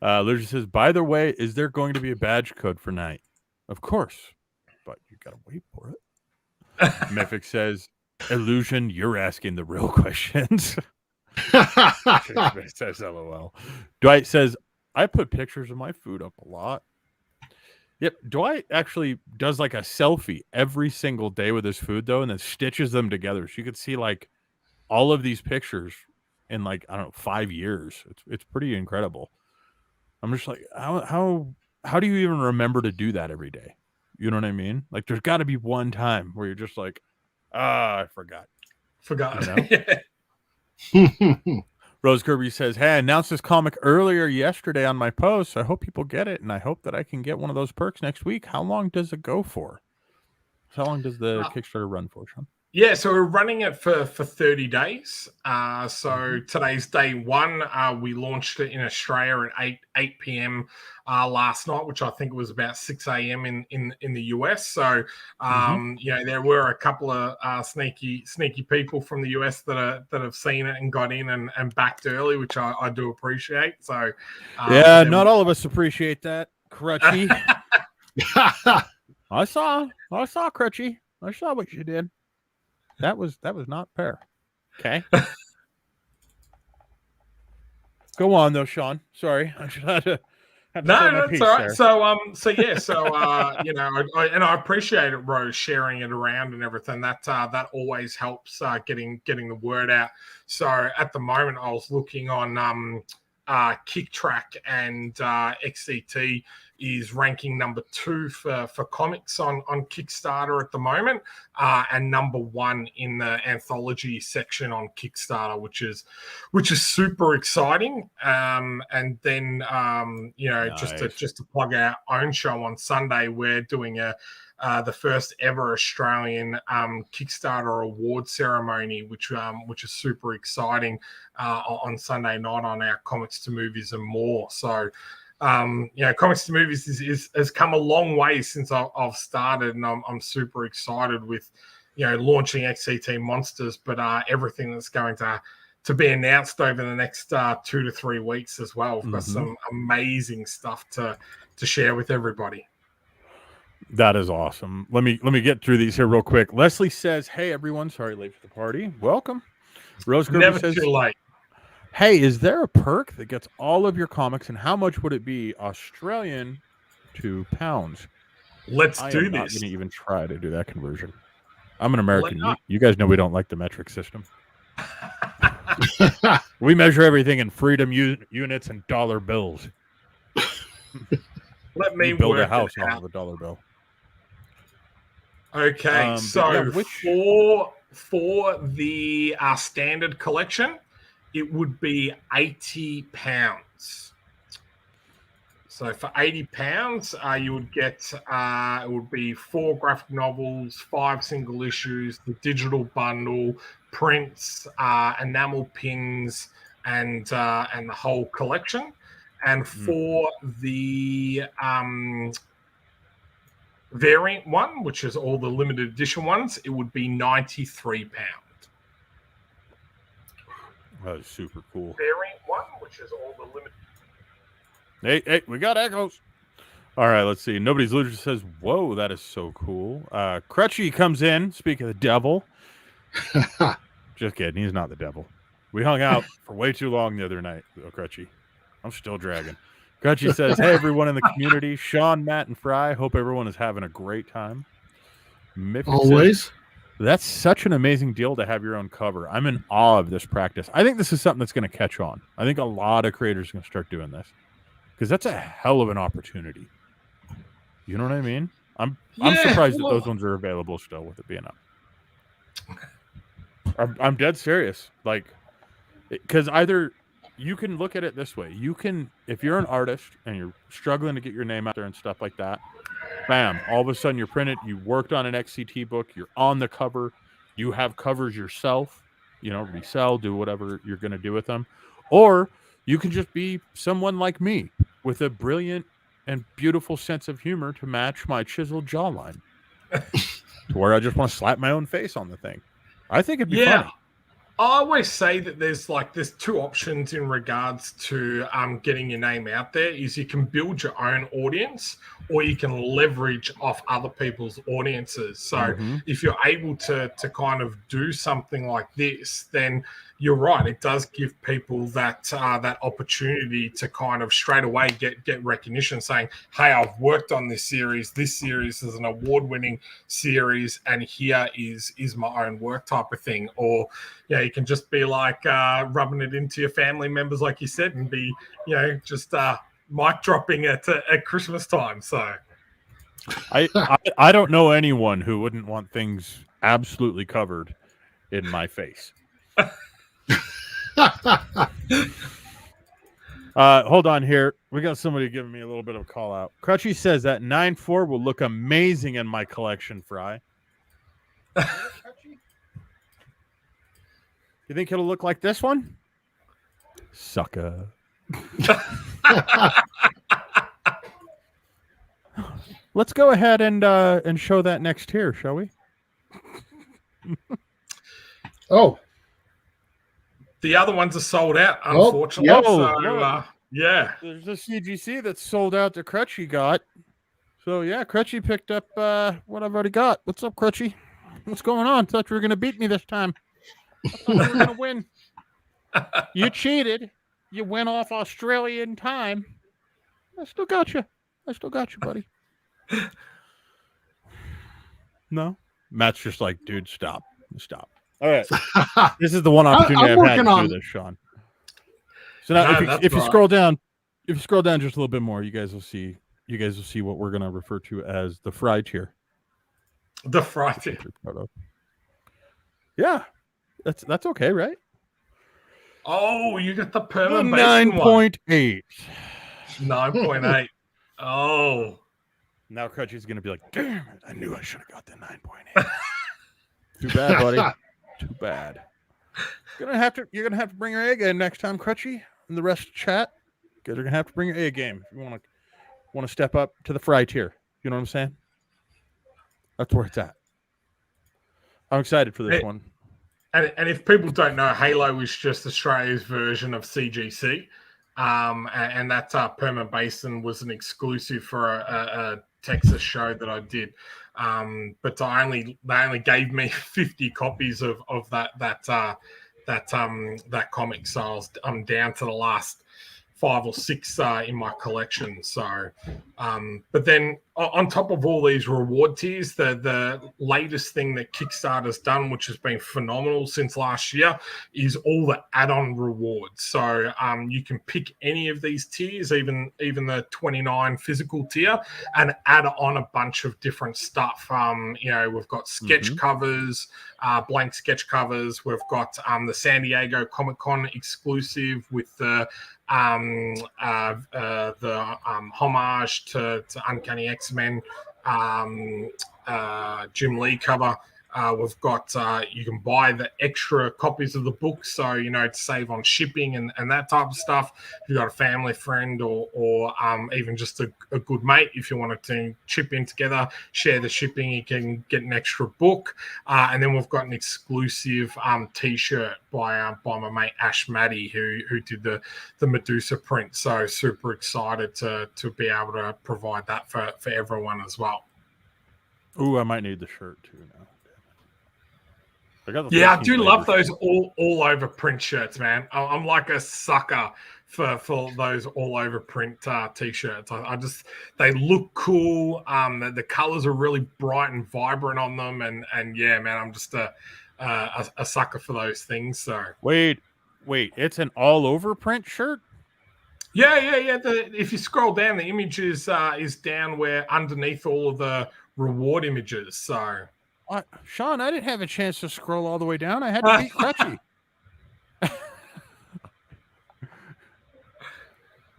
Lucia says, by the way, is there going to be a badge code for night? Of course, but you got to wait for it. Mythic says, Illusion, you're asking the real questions. Says LOL. Dwight says, I put pictures of my food up a lot. Yep. Dwight actually does like a selfie every single day with his food, though, and then stitches them together. So you could see like all of these pictures in like, I don't know, 5 years. It's pretty incredible. I'm just like, how do you even remember to do that every day? You know what I mean? Like, there's got to be one time where you're just like, I forgot. Rose Kirby says, hey, I announced this comic earlier yesterday on my post. I hope people get it, and I hope that I can get one of those perks next week. How long does it go for? How long does the Kickstarter run for, Sean? Yeah, so we're running it for 30 days. So today's day 1. We launched it in Australia at 8 p.m. Last night, which I think was about 6 a.m. in the US. So, there were a couple of sneaky people from the US that have seen it and got in and backed early, which I do appreciate. So, not all of us appreciate that, Crutchy. I saw Crutchy. I saw what you did. That was not fair. Okay. Go on though, Sean. Sorry. I should have to no, that's all right. I appreciate it, Rose, sharing it around and everything. That always helps getting the word out. So at the moment I was looking on Kicktrack, and XCT is ranking number 2 for comics on Kickstarter at the moment, and number 1 in the anthology section on Kickstarter, which is super exciting. And then nice. just to plug our own show on Sunday, we're doing the first ever Australian Kickstarter award ceremony, which is super exciting on Sunday night on our Comics2Movies and More. So, Comics2Movies has come a long way since I've started, and I'm super excited with launching Xct Monsters, but everything that's going to be announced over the next 2 to 3 weeks as well. We've got some amazing stuff to share with everybody. That is awesome. Let me get through these here real quick. Leslie says, hey, everyone. Sorry, late for the party. Welcome. Rose Kirby Never says, too late. Hey, is there a perk that gets all of your comics, and how much would it be Australian to pounds? Let's do I'm not this. going to even try to do that conversion. I'm an American. You guys know we don't like the metric system. We measure everything in freedom units and dollar bills. Let me build a work house it off out. of a dollar bill. Okay, so for the standard collection, it would be £80. So for £80, you would get it would be 4 graphic novels, 5 single issues, the digital bundle, prints, enamel pins, and the whole collection. And for the variant one, which is all the limited edition ones, it would be £93. That is super cool. Variant one, which is all the limited. Hey, we got echoes. All right, let's see. Nobody's Loser says, whoa, that is so cool. Crutchy comes in. Speak of the devil. Just kidding. He's not the devil. We hung out for way too long the other night, though, Crutchy. I'm still dragging. Crutchy says, hey, everyone in the community. Sean, Matt, and Fry. Hope everyone is having a great time. Mythic Always. Says, that's such an amazing deal to have your own cover. I'm in awe of this practice. I think this is something that's going to catch on. I think a lot of creators are going to start doing this. Because that's a hell of an opportunity. You know what I mean? I'm surprised that those ones are available still with it being up. I'm dead serious. Like, because either you can look at it this way. You can, if you're an artist and you're struggling to get your name out there and stuff like that, bam, all of a sudden you're printed, you worked on an XCT book, you're on the cover, you have covers yourself, resell, do whatever you're going to do with them. Or you can just be someone like me with a brilliant and beautiful sense of humor to match my chiseled jawline. To where I just want to slap my own face on the thing. I think it'd be funny. I always say that there's 2 options in regards to getting your name out there. Is you can build your own audience, or you can leverage off other people's audiences. So if you're able to kind of do something like this, then you're right. It does give people that opportunity to kind of straight away get recognition, saying, "Hey, I've worked on this series. This series is an award-winning series, and here is my own work," type of thing. Or you can just be like rubbing it into your family members, like you said, and be just mic dropping at Christmas time. So I don't know anyone who wouldn't want things absolutely covered in my face. Hold on here. We got somebody giving me a little bit of a call out. Crutchy says that 9.4 will look amazing in my collection, Fry. You think it'll look like this one? Sucker. Let's go ahead and show that next tier, shall we? Oh. The other ones are sold out, unfortunately. There's a CGC that's sold out that Crutchy got. So, Crutchy picked up what I've already got. What's up, Crutchy? What's going on? Thought you were going to beat me this time. I thought you were going to win. You cheated. You went off Australian time. I still got you, buddy. No? Matt's just like, dude, stop. All right. This is the one opportunity I've had to do this, Sean. So now if you scroll down just a little bit more, you guys will see what we're going to refer to as the fry tier. The fry tier. Yeah. That's okay, right? Oh, you got the permanent 9.8. 9.8. Oh. Now Crutchy's going to be like, damn it, I knew I should have got the 9.8. Too bad, buddy. Too bad. You're gonna have to bring your A game next time, Crutchy, and the rest of the chat. You guys are gonna have to bring your A game if you want to step up to the fry tier. You know what I'm saying? That's where it's at. I'm excited for this one. And if people don't know, Halo is just Australia's version of CGC, and that Perma Basin was an exclusive for a Texas show that I did. But they only gave me 50 copies of that comic, so I'm down to the last 5 or 6 in my collection. So, but then on top of all these reward tiers, the latest thing that Kickstarter's done, which has been phenomenal since last year, is all the add-on rewards. So you can pick any of these tiers, even the 29 physical tier, and add on a bunch of different stuff. We've got sketch covers, blank sketch covers. We've got the San Diego Comic-Con exclusive with the homage to Uncanny X-Men Jim Lee cover. We've got you can buy the extra copies of the book, so to save on shipping and that type of stuff. If you've got a family friend or even just a good mate, if you wanted to chip in together, share the shipping, you can get an extra book. And then we've got an exclusive T-shirt by my mate Ash Maddy, who did the Medusa print. So super excited to be able to provide that for everyone as well. Ooh, I might need the shirt too now. I do love those all over print shirts, man. I'm like a sucker for those all over print t-shirts. They look cool. The colors are really bright and vibrant on them, and yeah, man, I'm just a sucker for those things. So wait, it's an all over print shirt? Yeah. If you scroll down, the image is down where underneath all of the reward images. So. Sean, I didn't have a chance to scroll all the way down. I had to beat Crutchy.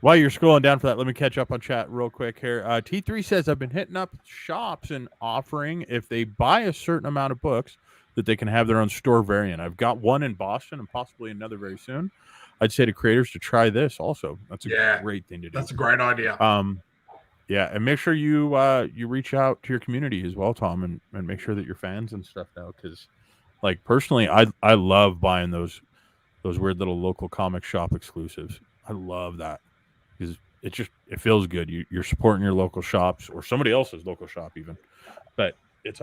While you're scrolling down for that, let me catch up on chat real quick here. T3 says, I've been hitting up shops and offering if they buy a certain amount of books that they can have their own store variant. I've got one in Boston and possibly another very soon. I'd say to creators to try this also. That's a great thing to do. That's a great idea. Yeah, and make sure you you reach out to your community as well, Tom, and make sure that you're fans and stuff now. Because, like, personally, I love buying those weird little local comic shop exclusives. I love that because it feels good. You're supporting your local shops or somebody else's local shop even. But it's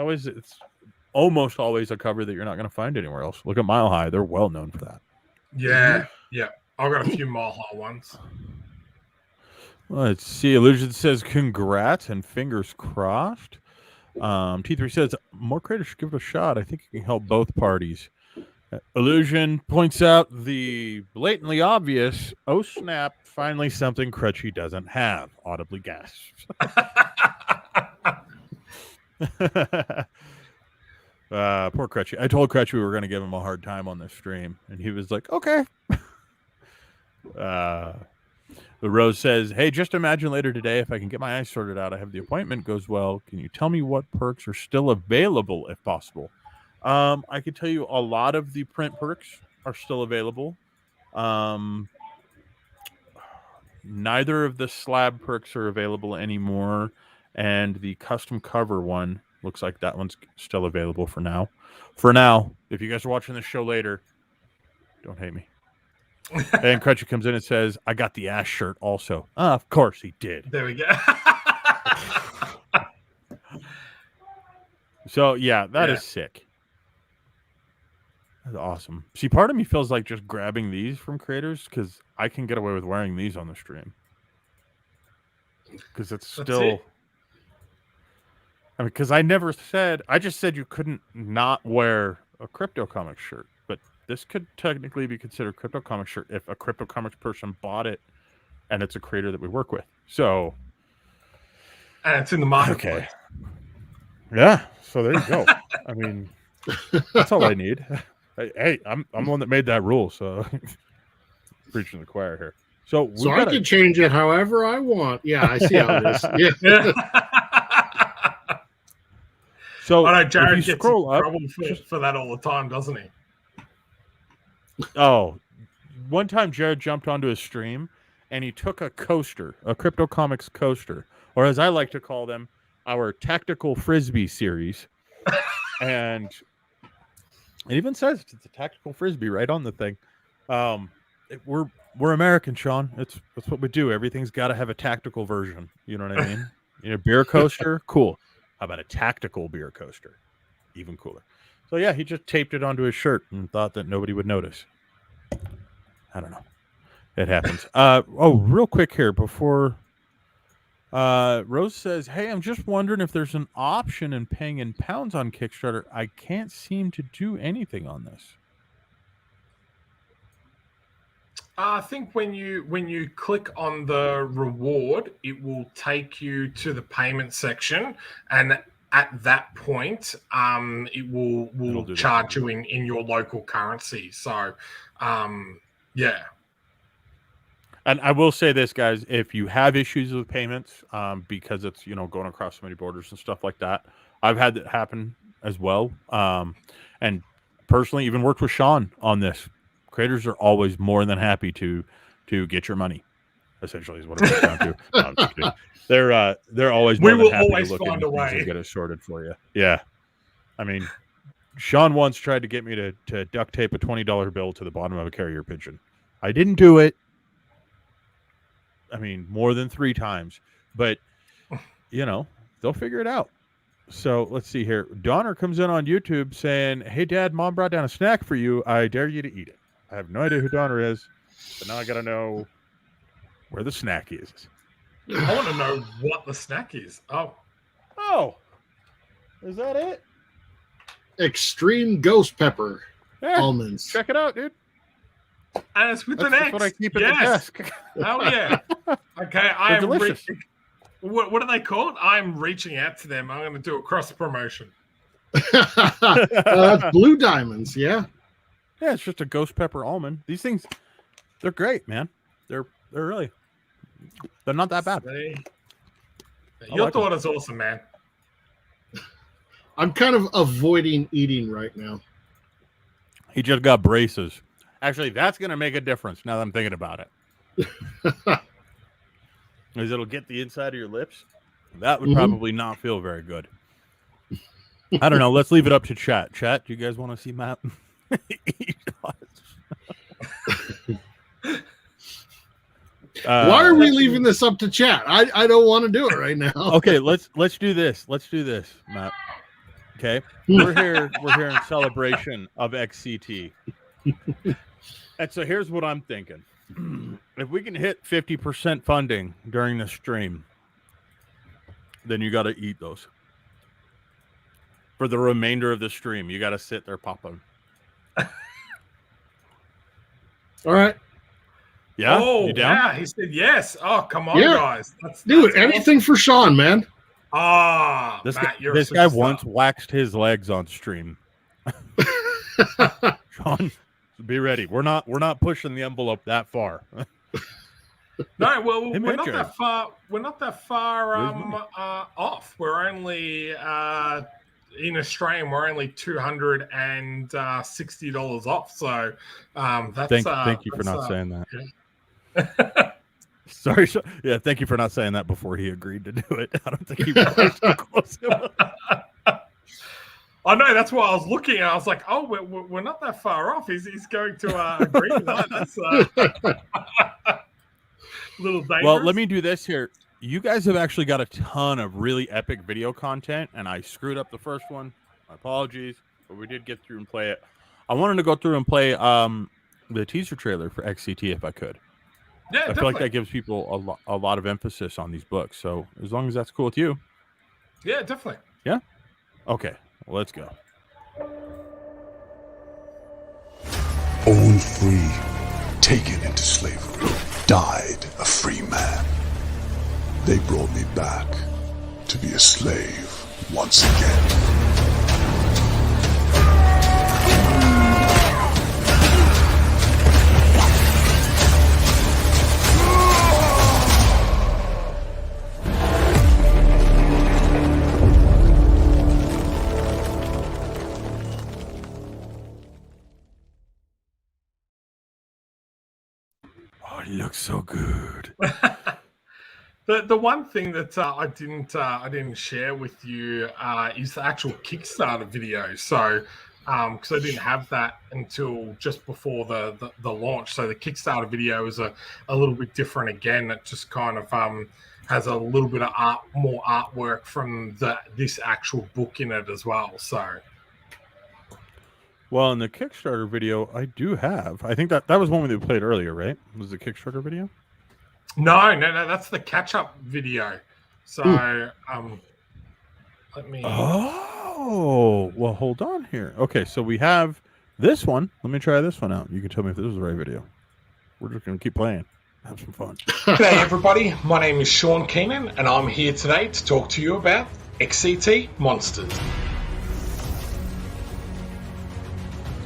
almost always a cover that you're not going to find anywhere else. Look at Mile High; they're well known for that. Yeah. I've got a few Mile High ones. Let's see. Illusion says congrats and fingers crossed. T3 says more creators should give it a shot. I think it can help both parties. Illusion points out the blatantly obvious, oh snap, finally something Crutchy doesn't have. Audibly gasps. Poor Crutchy. I told Crutchy we were going to give him a hard time on this stream, and he was like, okay. The Rose says, hey, just imagine later today, if I can get my eyes sorted out, I have the appointment, goes well. Can you tell me what perks are still available if possible? I can tell you a lot of the print perks are still available. Neither of the slab perks are available anymore. And the custom cover one looks like that one's still available for now. For now, if you guys are watching this show later, don't hate me. And Crutchy comes in and says, I got the Ash shirt also. Of course he did. There we go. So, yeah, that is sick. That's awesome. See, part of me feels like just grabbing these from creators because I can get away with wearing these on the stream. Because it's still... I mean, because I just said you couldn't not wear a Crypto Comics shirt. But this could technically be considered Crypto Comics shirt if a Crypto Comics person bought it and it's a creator that we work with. So... And it's in the marketplace. Okay. Yeah, so there you go. I mean, that's all I need. Hey, I'm the one that made that rule, so preaching to the choir here. So I can change it however I want. Yeah, I see how it is. Yeah. So I know Jared gets scroll up trouble for that all the time, doesn't he? Oh, one time Jared jumped onto a stream and he took a coaster, a Crypto Comics coaster, or as I like to call them, our tactical frisbee series, and it even says it's a tactical frisbee right on the thing. We're American, Sean. That's what we do. Everything's got to have a tactical version. You know what I mean? A beer coaster, cool. How about a tactical beer coaster? Even cooler. So yeah, he just taped it onto his shirt and thought that nobody would notice. I don't know. It happens. Real quick here before Rose says, "Hey, I'm just wondering if there's an option in paying in pounds on Kickstarter. I can't seem to do anything on this." I think when you click on the reward, it will take you to the payment section, and at that point, it will charge you in your local currency. So, yeah. And I will say this, guys: if you have issues with payments, because it's going across so many borders and stuff like that, I've had that happen as well. And personally, even worked with Sean on this. Creators are always more than happy to get your money. Essentially, is what it comes down to. No, I'm just kidding. They're always more than happy to look into things and get it sorted for you. Yeah, I mean, Sean once tried to get me to duct tape a $20 bill to the bottom of a carrier pigeon. I didn't do it. I mean, more than 3 times, but they'll figure it out. So let's see here. Donner comes in on YouTube saying, "Hey, Dad, Mom brought down a snack for you. I dare you to eat it." I have no idea who Donner is, but now I got to know where the snack is. I want to know what the snack is. Oh, is that it? Extreme ghost pepper almonds. Check it out, dude. And it's with an X. X. That's what I keep at the desk. Oh yeah. Okay, I am delicious. What do they call it? I'm reaching out to them. I'm going to do a cross promotion. That's Blue Diamonds, yeah. Yeah, it's just a ghost pepper almond. These things, they're great, man. They're not that bad. Your daughter's awesome, man. I'm kind of avoiding eating right now. He just got braces. Actually, that's going to make a difference now that I'm thinking about it. Because it'll get the inside of your lips. That would probably not feel very good. I don't know. Let's leave it up to chat. Chat, do you guys want to see Matt eat? Why are we leaving this up to chat? I don't want to do it right now. Okay, let's do this. Let's do this, Matt. Okay, we're here in celebration of XCT. And so here's what I'm thinking. If we can hit 50% funding during the stream, then you got to eat those. For the remainder of the stream, you got to sit there popping. All right. Yeah? Oh, you down? yeah. He said yes. Oh, come on, Yeah. guys. Do it. Anything for Sean, man. This Matt, this guy once waxed his legs on stream. Sean, be ready. We're not pushing the envelope that far. No, well, we're not that far. We're not that far off. We're only in Australian. We're only $260 off. So that's thank you for not saying that. Yeah. Sorry. Yeah, thank you for not saying that before he agreed to do it. I don't think he was close enough. I know, that's why I was looking. I was like, "Oh, we're not that far off." He's going to agree with that. That's a little dangerous. Well, let me do this here. You guys have actually got a ton of really epic video content, and I screwed up the first one. My apologies, but we did get through and play it. I wanted to go through and play the teaser trailer for XCT if I could. Yeah, I feel like that gives people a lot of emphasis on these books. So as long as that's cool with you. Yeah, definitely. Yeah? Okay. Well, let's go. Born free, taken into slavery, died a free man. They brought me back to be a slave once again. It looks so good. The one thing that I didn't share with you is the actual Kickstarter video. So because I didn't have that until just before the launch. So the Kickstarter video is a little bit different again. It just kind of has a little bit of more artwork from this actual book in it as well. So. Well, in the Kickstarter video, I do have. I think that was one we played earlier, right? Was the Kickstarter video? No. That's the catch-up video. So let me. Oh, well, hold on here. Okay, so we have this one. Let me try this one out. You can tell me if this is the right video. We're just going to keep playing. Have some fun. G'day everybody, my name is Sean Keenan and I'm here today to talk to you about Xct Monsters.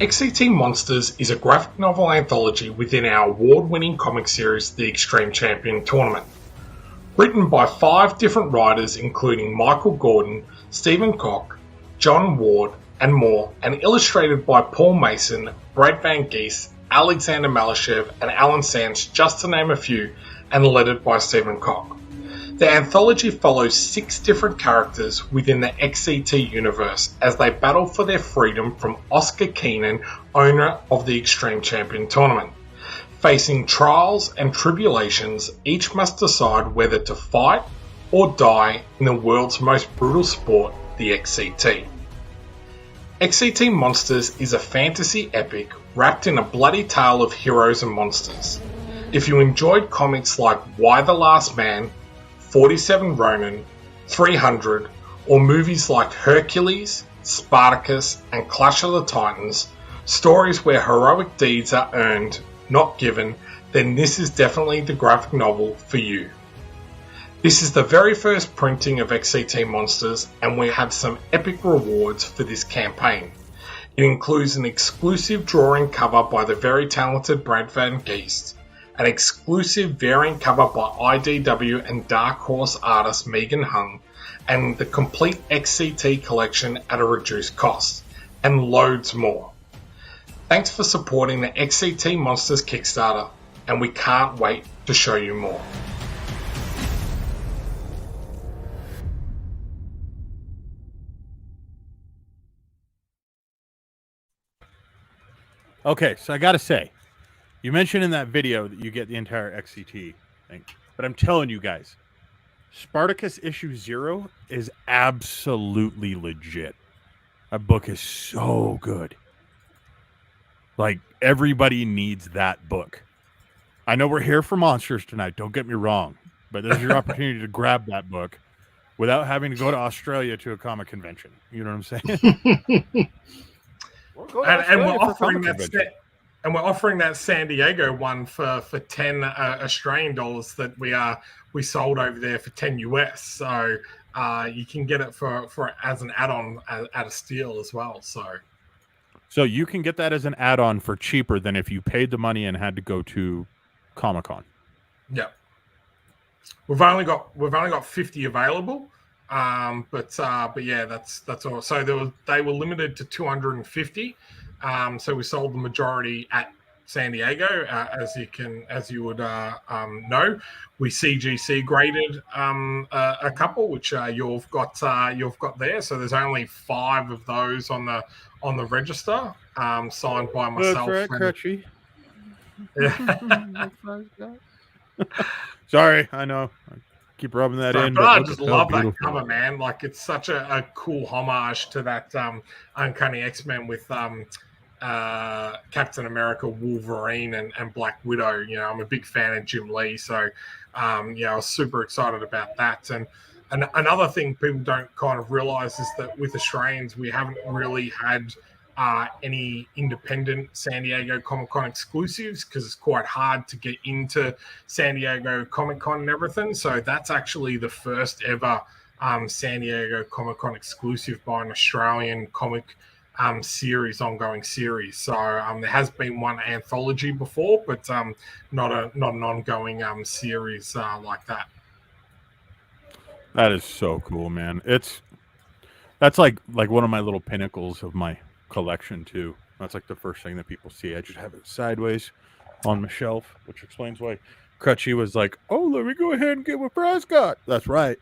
Xct Monsters is a graphic novel anthology within our award-winning comic series, the Extreme Champion Tournament. Written by 5 different writers including Michael Gordon, Stephen Koch, John Ward and more, and illustrated by Paul Mason, Brad Van Geese, Alexander Malashev and Alan Sands, just to name a few, and lettered by Stephen Koch. The anthology follows 6 different characters within the XCT universe as they battle for their freedom from Oscar Keenan, owner of the Extreme Champion Tournament. Facing trials and tribulations, each must decide whether to fight or die in the world's most brutal sport, the XCT. Xct Monsters is a fantasy epic wrapped in a bloody tale of heroes and monsters. If you enjoyed comics like Y the Last Man, 47 Ronin, 300, or movies like Hercules, Spartacus, and Clash of the Titans, stories where heroic deeds are earned, not given, then this is definitely the graphic novel for you. This is the very first printing of Xct Monsters, and we have some epic rewards for this campaign. It includes an exclusive drawing cover by the very talented Brad Van Geest, an exclusive variant cover by IDW and Dark Horse artist Megan Hung, and the complete XCT collection at a reduced cost, and loads more. Thanks for supporting the Xct Monsters Kickstarter, and we can't wait to show you more. Okay, so I got to say, you mentioned in that video that you get the entire XCT thing, but I'm telling you guys, Spartacus issue 0 is absolutely legit. That book is so good. Like, everybody needs that book. I know we're here for monsters tonight, don't get me wrong, but this is your opportunity to grab that book without having to go to Australia to a comic convention. You know what I'm saying? And we're offering that we're offering that San Diego one for 10 Australian dollars that we sold over there for 10 US. So you can get it for as an add-on at a steal as well. So you can get that as an add-on for cheaper than if you paid the money and had to go to Comic-Con. Yep. We've only got 50 available. But yeah, that's all. So they were limited to 250. So we sold the majority at San Diego, as you would know. We CGC graded a couple, which you've got there. So there's only 5 of those on the register, signed by myself. That's right, Crutchy. Sorry, I know. Keep rubbing that in. But I just love that cover, man. Like, it's such a cool homage to that Uncanny X-Men with Captain America, Wolverine, and Black Widow. You know, I'm a big fan of Jim Lee, so I was super excited about that. And another thing people don't kind of realize is that with Australians, we haven't really had any independent San Diego Comic-Con exclusives because it's quite hard to get into San Diego Comic-Con and everything. So that's actually the first ever San Diego Comic-Con exclusive by an Australian comic ongoing series. So there has been one anthology before, but not an ongoing series like that. That is so cool, man. That's like one of my little pinnacles of my collection too. That's like the first thing that people see. I just have it sideways on my shelf, which explains why Crutchy was like, "Oh, let me go ahead and get what Bryce got." That's right.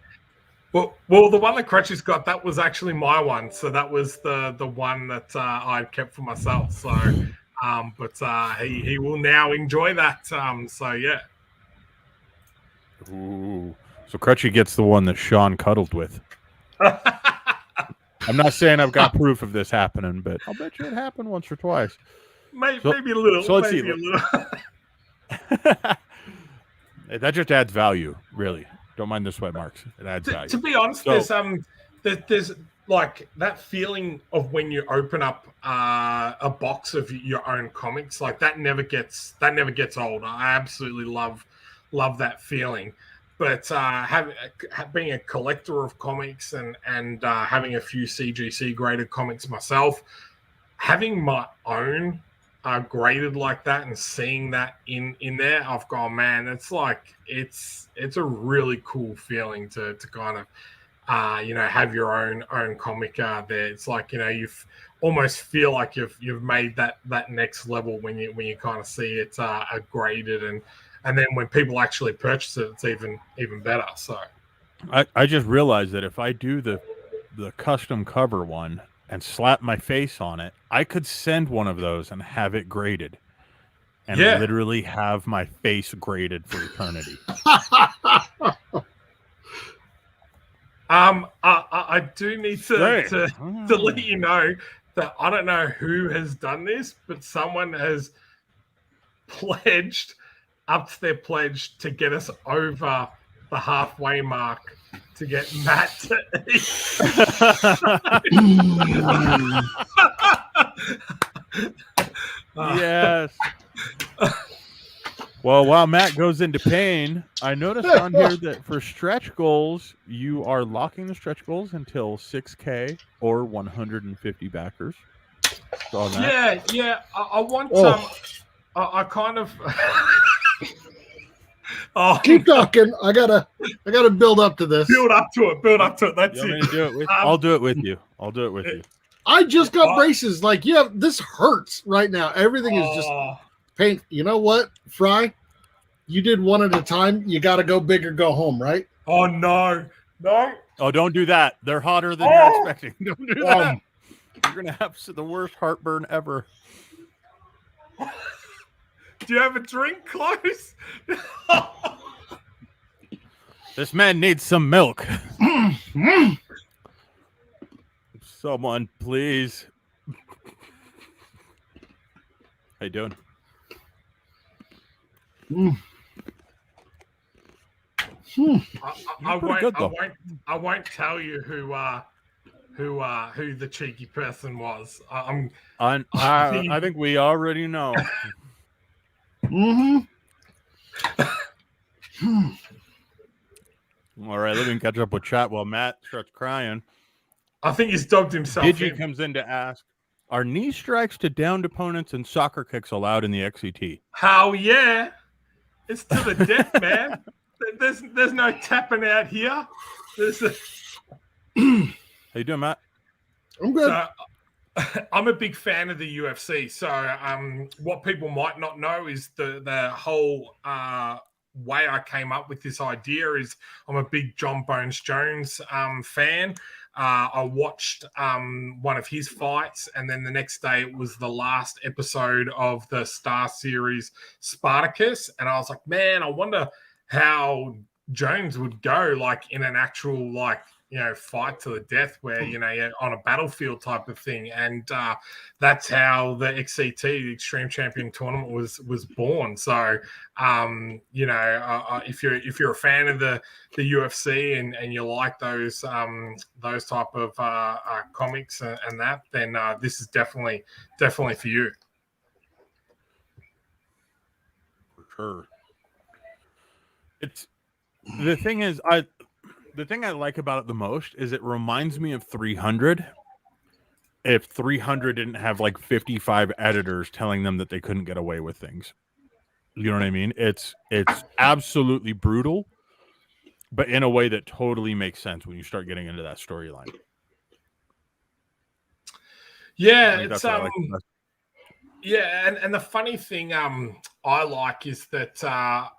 Well, the one that Crutchy's got, that was actually my one. So that was the one that I kept for myself. So, but he will now enjoy that. So yeah. Ooh. So Crutchy gets the one that Sean cuddled with. I'm not saying I've got proof of this happening, but I'll bet you it happened once or twice. Maybe a little. So let's see. A little. That just adds value, really. Don't mind the sweat marks. It adds value. To be honest, there's like that feeling of when you open up a box of your own comics, like that never gets old. I absolutely love that feeling. But being a collector of comics and having a few CGC graded comics myself, having my own graded like that and seeing that in there, I've gone, man, it's like it's a really cool feeling to kind of have your own comic there. It's like, you almost feel like you've made that next level when you kind of see it graded, and then when people actually purchase it, it's even better. So I just realized that if I do the custom cover one and slap my face on it, I could send one of those and have it graded, and literally have my face graded for eternity. I do need to let you know that I don't know who has done this, but someone has upped their pledge to get us over the halfway mark to get Matt to eat. Yes. Well, while Matt goes into pain, I noticed on here that for stretch goals, you are locking the stretch goals until 6K or 150 backers. Yeah. I want I kind of. Keep talking. I gotta build up to this. Build up to it. That's it. Do it with, I'll do it with you. I just got braces. Like, this hurts right now. Everything is just pain. You know what, Fry? You did one at a time. You got to go big or go home, right? Oh, no. Oh, don't do that. They're hotter than you're expecting. Don't do that. You're going to have the worst heartburn ever. Do you have a drink close? This man needs some milk. Someone, please. How you doing? I won't tell you who the cheeky person was. I think we already know. All right, let me catch up with chat while Matt starts crying. I think he's dubbed himself. Digi comes in to ask, are knee strikes to downed opponents and soccer kicks allowed in the XCT? Hell yeah. It's to the death, man. There's no tapping out here. How you doing, Matt? I'm good. So, I'm a big fan of the UFC. So what people might not know is the whole way I came up with this idea is I'm a big John Bones Jones fan. I watched one of his fights, and then the next day it was the last episode of the Star series Spartacus, and I was like, man, I wonder how Jones would go like in an actual fight to the death where on a battlefield type of thing, and that's how the XCT, the Extreme Champion Tournament, was born. So if you're a fan of the UFC and you like those type of comics and that, then this is definitely for you. For sure. It's the thing is the thing I like about it the most is it reminds me of 300. If 300 didn't have like 55 editors telling them that they couldn't get away with things. You know what I mean? It's absolutely brutal, but in a way that totally makes sense when you start getting into that storyline. Yeah, it's and the funny thing I like is that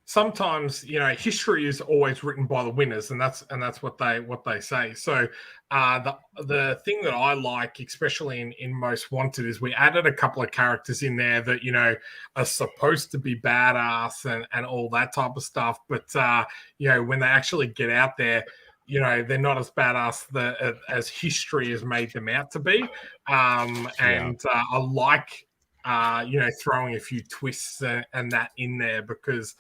sometimes history is always written by the winners, and that's what they say. So the thing that I like, especially in Most Wanted, is we added a couple of characters in there that are supposed to be badass and all that type of stuff, but when they actually get out there, they're not as badass as history has made them out to be. I like throwing a few twists and that in there, because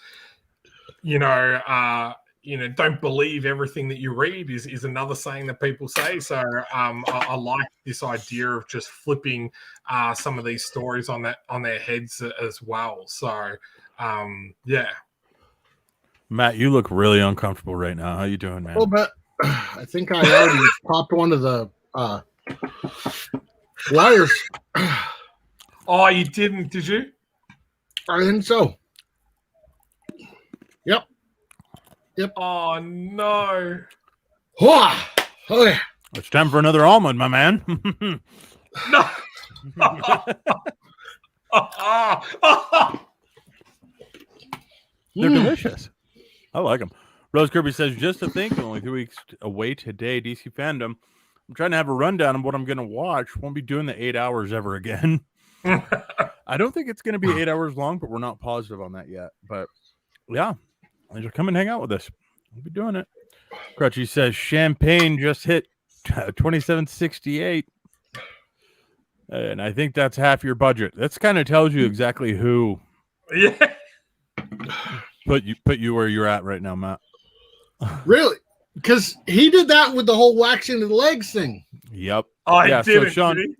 don't believe everything that you read is another saying that people say. So I like this idea of just flipping some of these stories on their heads as well. So yeah. Matt, you look really uncomfortable right now. How you doing, man? Well, but I think I already popped one of the wires. Oh, you didn't, did you? I think so. Yep. Oh no. Oh, yeah. It's time for another almond, my man. No. They're delicious. I like them. Rose Kirby says, just to think, only 3 weeks away today, DC Fandom. I'm trying to have a rundown of what I'm going to watch. Won't be doing the 8 hours ever again. I don't think it's going to be 8 hours long, but we're not positive on that yet. But yeah, just come and hang out with us. We'll be doing it. Crutchy says, Champagne just hit 2768. And I think that's half your budget. That's kind of tells you exactly who put you where you're at right now, Matt. Really? Because he did that with the whole waxing of the legs thing. Yep. Oh, I did so it, Sean, did he?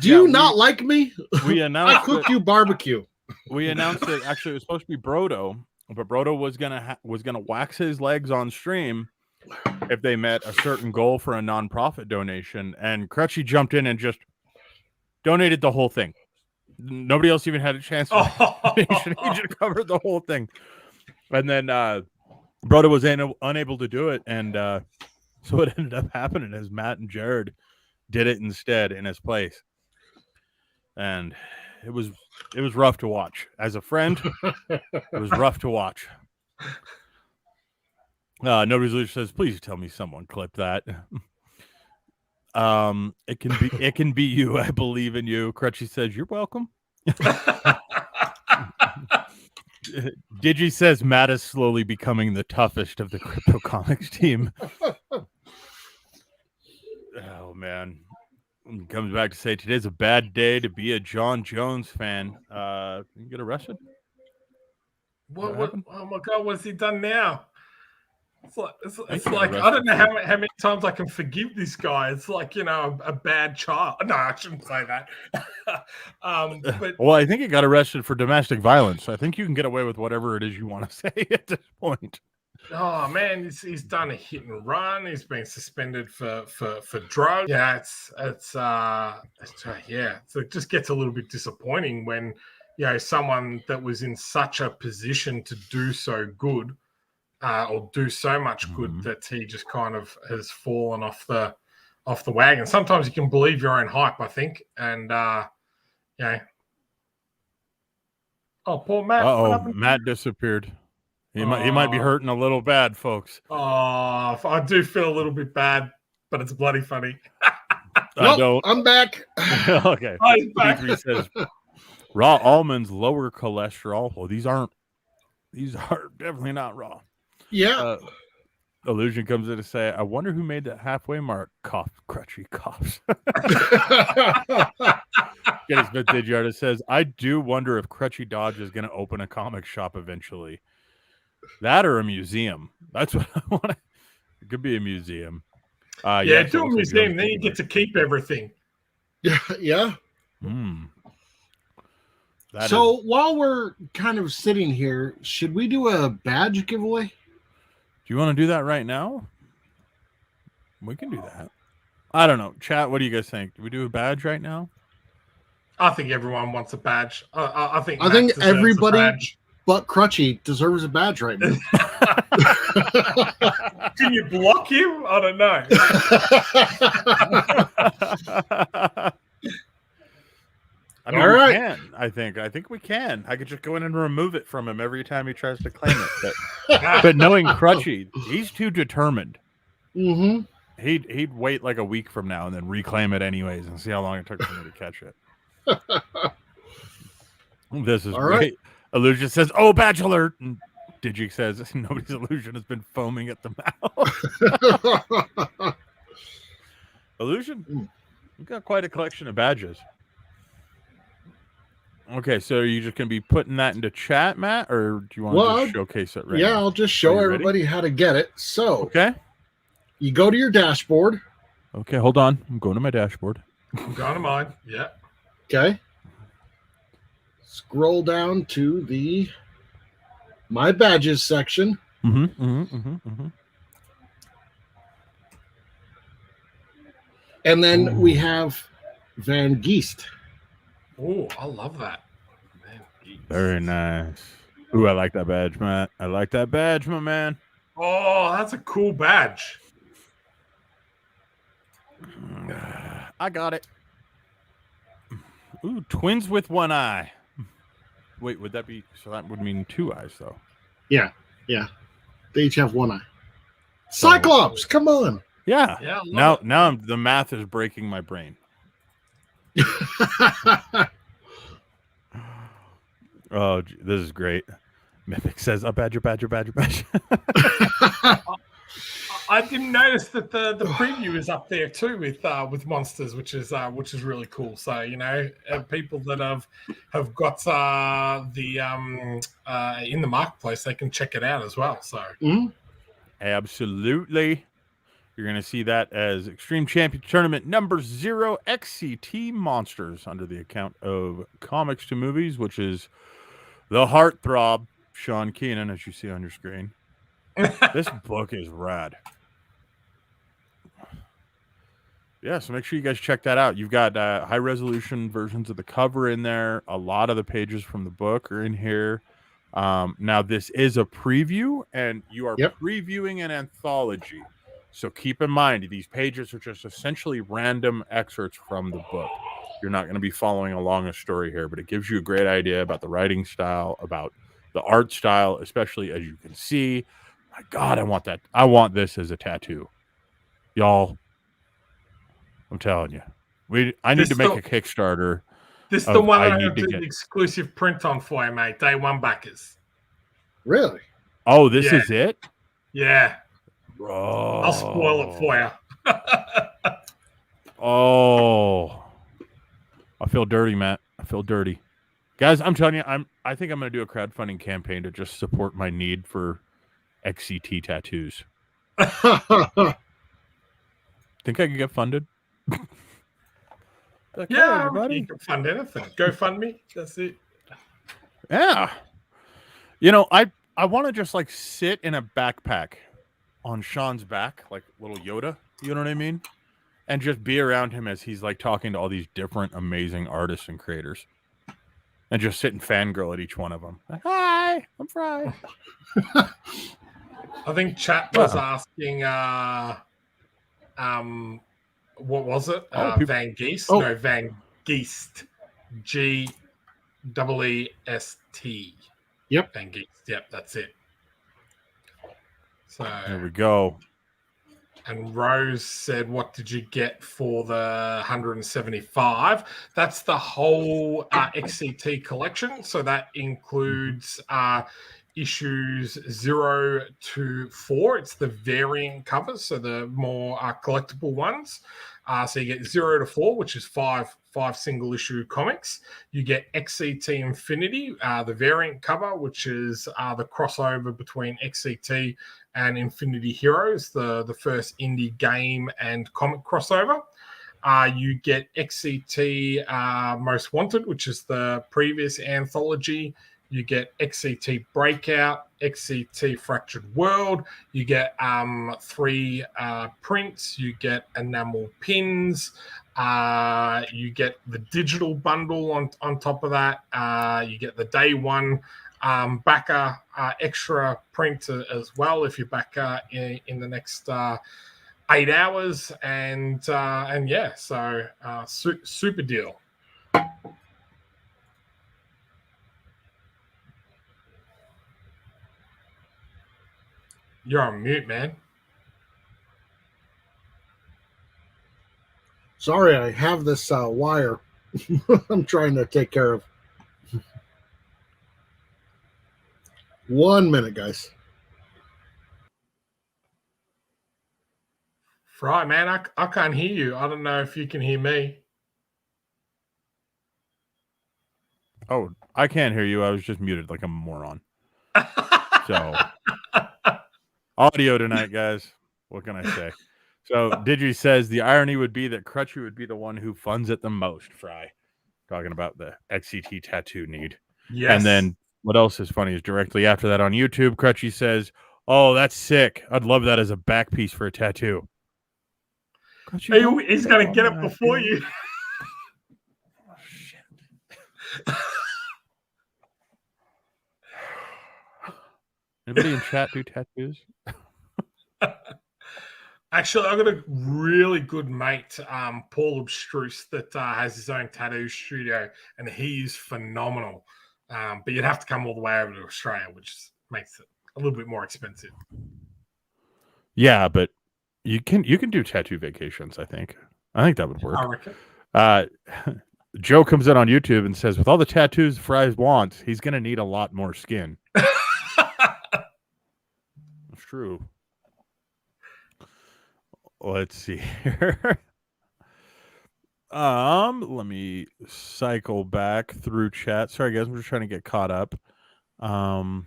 Do you not like me? We announced I cook you barbecue. We announced it. Actually, it was supposed to be Brodo, but Brodo was gonna wax his legs on stream if they met a certain goal for a nonprofit donation. And Crutchy jumped in and just donated the whole thing. Nobody else even had a chance. He just covered the whole thing. And then Brodo was unable to do it, and so what ended up happening is Matt and Jared did it instead in his place, and it was rough to watch. As a friend, it was rough to watch. Nobody's Leader says, please tell me someone clipped that. It can be you. I believe in you. Crutchy says, you're welcome. Digi says Matt is slowly becoming the toughest of the Crypto Comics team. Oh man. He comes back to say today's a bad day to be a John Jones fan. You get arrested? What oh my god, what's he done now? It's like I don't know how many times I can forgive this guy. It's like, a bad child. No, I shouldn't say that. But well, I think he got arrested for domestic violence. I think you can get away with whatever it is you want to say at this point. Oh man, he's done a hit and run. He's been suspended for drugs. Yeah, so it just gets a little bit disappointing when someone that was in such a position to do so good. Or do so much good that he just kind of has fallen off the wagon. Sometimes you can believe your own hype, I think. And oh, poor Matt. Matt disappeared. He might be hurting a little bad, folks. Oh, I do feel a little bit bad, but it's bloody funny. Nope, I'm back. Okay. He's back. P3 says raw almonds lower cholesterol. Well, these are definitely not raw. Yeah. Illusion comes in to say, I wonder who made that halfway mark. Cough, Crutchy coughs. Get Smith Digiartist says, I do wonder if Crutchy Dodge is going to open a comic shop eventually. That or a museum. That's what I want. It could be a museum. Do a museum. Then you get to keep everything. Yeah. So while we're kind of sitting here, should we do a badge giveaway? Do you want to do that right now? We can do that. I don't know. Chat, what do you guys think? Do we do a badge right now? I think everyone wants a badge. I think everybody but Crutchy deserves a badge right now. Can you block him? I don't know. I mean, we can. I think we can. I could just go in and remove it from him every time he tries to claim it. But knowing Crutchy, he's too determined. Mm-hmm. He'd wait like a week from now and then reclaim it anyways and see how long it took for me to catch it. This is all great. Right. Illusion says, "Oh, badge alert!" And Digi says, "Nobody's illusion has been foaming at the mouth." Illusion, we've got quite a collection of badges. Okay, so are you just going to be putting that into chat, Matt, or do you want to just showcase it right Yeah, now? I'll just show Are you everybody how to get it. So, okay, you go to your dashboard. Okay, hold on. I'm going to my dashboard. I'm going to mine. Yeah. Okay. Scroll down to the My Badges section. And then we have Van Geest. Oh, I love that. Man, Very nice. Ooh, I like that badge, Matt. I like that badge, my man. Oh, that's a cool badge. I got it. Ooh, twins with one eye. Wait, would that be... So that would mean two eyes, though. Yeah. They each have one eye. Cyclops, come on. Yeah. Now it. The math is breaking my brain. Oh, this is great. Mythic says, "A badger." I didn't notice that the preview is up there too with monsters, which is really cool. So people that have got the in the marketplace, they can check it out as well. So absolutely, you're going to see that as Extreme Champion Tournament number 0 XCT Monsters under the account of Comics2Movies, which is the heartthrob Sean Keenan, as you see on your screen. This book is rad. Yeah, so make sure you guys check that out. You've got high-resolution versions of the cover in there. A lot of the pages from the book are in here. Now, this is a preview, and you are previewing an anthology. So keep in mind, these pages are just essentially random excerpts from the book. You're not going to be following along a story here, but it gives you a great idea about the writing style, about the art style, especially as you can see. My God, I want that. I want this as a tattoo. Y'all, I'm telling you. I need to make a Kickstarter. This is the one I have the exclusive print on for you, mate. Day one backers. Really? Oh, this is it? Yeah. Bro. I'll spoil it for you. Oh. I feel dirty, Matt. I feel dirty. Guys, I'm telling you, I think I'm going to do a crowdfunding campaign to just support my need for XCT tattoos. Think I can get funded? Yeah, everybody. You can fund anything. Go fund me. That's it. Yeah. I want to just like sit in a backpack on Sean's back, like little Yoda. You know what I mean? And just be around him as he's like talking to all these different amazing artists and creators. And just sit and fangirl at each one of them. Like, hi, I'm Fry. I think chat was asking, what was it? Van Geest? No, Van Geest. Geest. Yep. Van Geest. Yep, that's it. So there we go. And Rose said, "What did you get for the 175?" That's the whole XCT collection. So that includes issues 0 to 4. It's the variant covers, so the more collectible ones. So you get 0 to 4, which is five single issue comics. You get XCT Infinity, the variant cover, which is the crossover between XCT and Infinity Heroes, the first indie game and comic crossover. You get XCT Most Wanted, which is the previous anthology. You get XCT Breakout, XCT Fractured World. You get 3 prints. You get enamel pins. You get the digital bundle on top of that. You get the day one backer extra print as well if you back in the next 8 hours. And yeah, so super deal. You're on mute, man. Sorry, I have this wire I'm trying to take care of. 1 minute, guys. Fry, man, I can't hear you. I don't know if you can hear me. Oh, I can't hear you. I was just muted like a moron. So, audio tonight, guys. What can I say? So, Digi says the irony would be that Crutchy would be the one who funds it the most, Fry. Talking about the XCT tattoo need. Yes. And then what else is funny is directly after that on YouTube, Crutchy says, "Oh, that's sick. I'd love that as a back piece for a tattoo." Crutchy, He's going to get it before you. Oh, shit. Anybody in chat do tattoos? Actually, I've got a really good mate, Paul Abstruse, that has his own tattoo studio, and he is phenomenal. But you'd have to come all the way over to Australia, which makes it a little bit more expensive. Yeah, but you can do tattoo vacations, I think. I think that would work. I reckon. Joe comes in on YouTube and says, with all the tattoos Fries wants, he's going to need a lot more skin. That's true. Let's see here. Let me cycle back through chat. Sorry, guys. I'm just trying to get caught up. I'm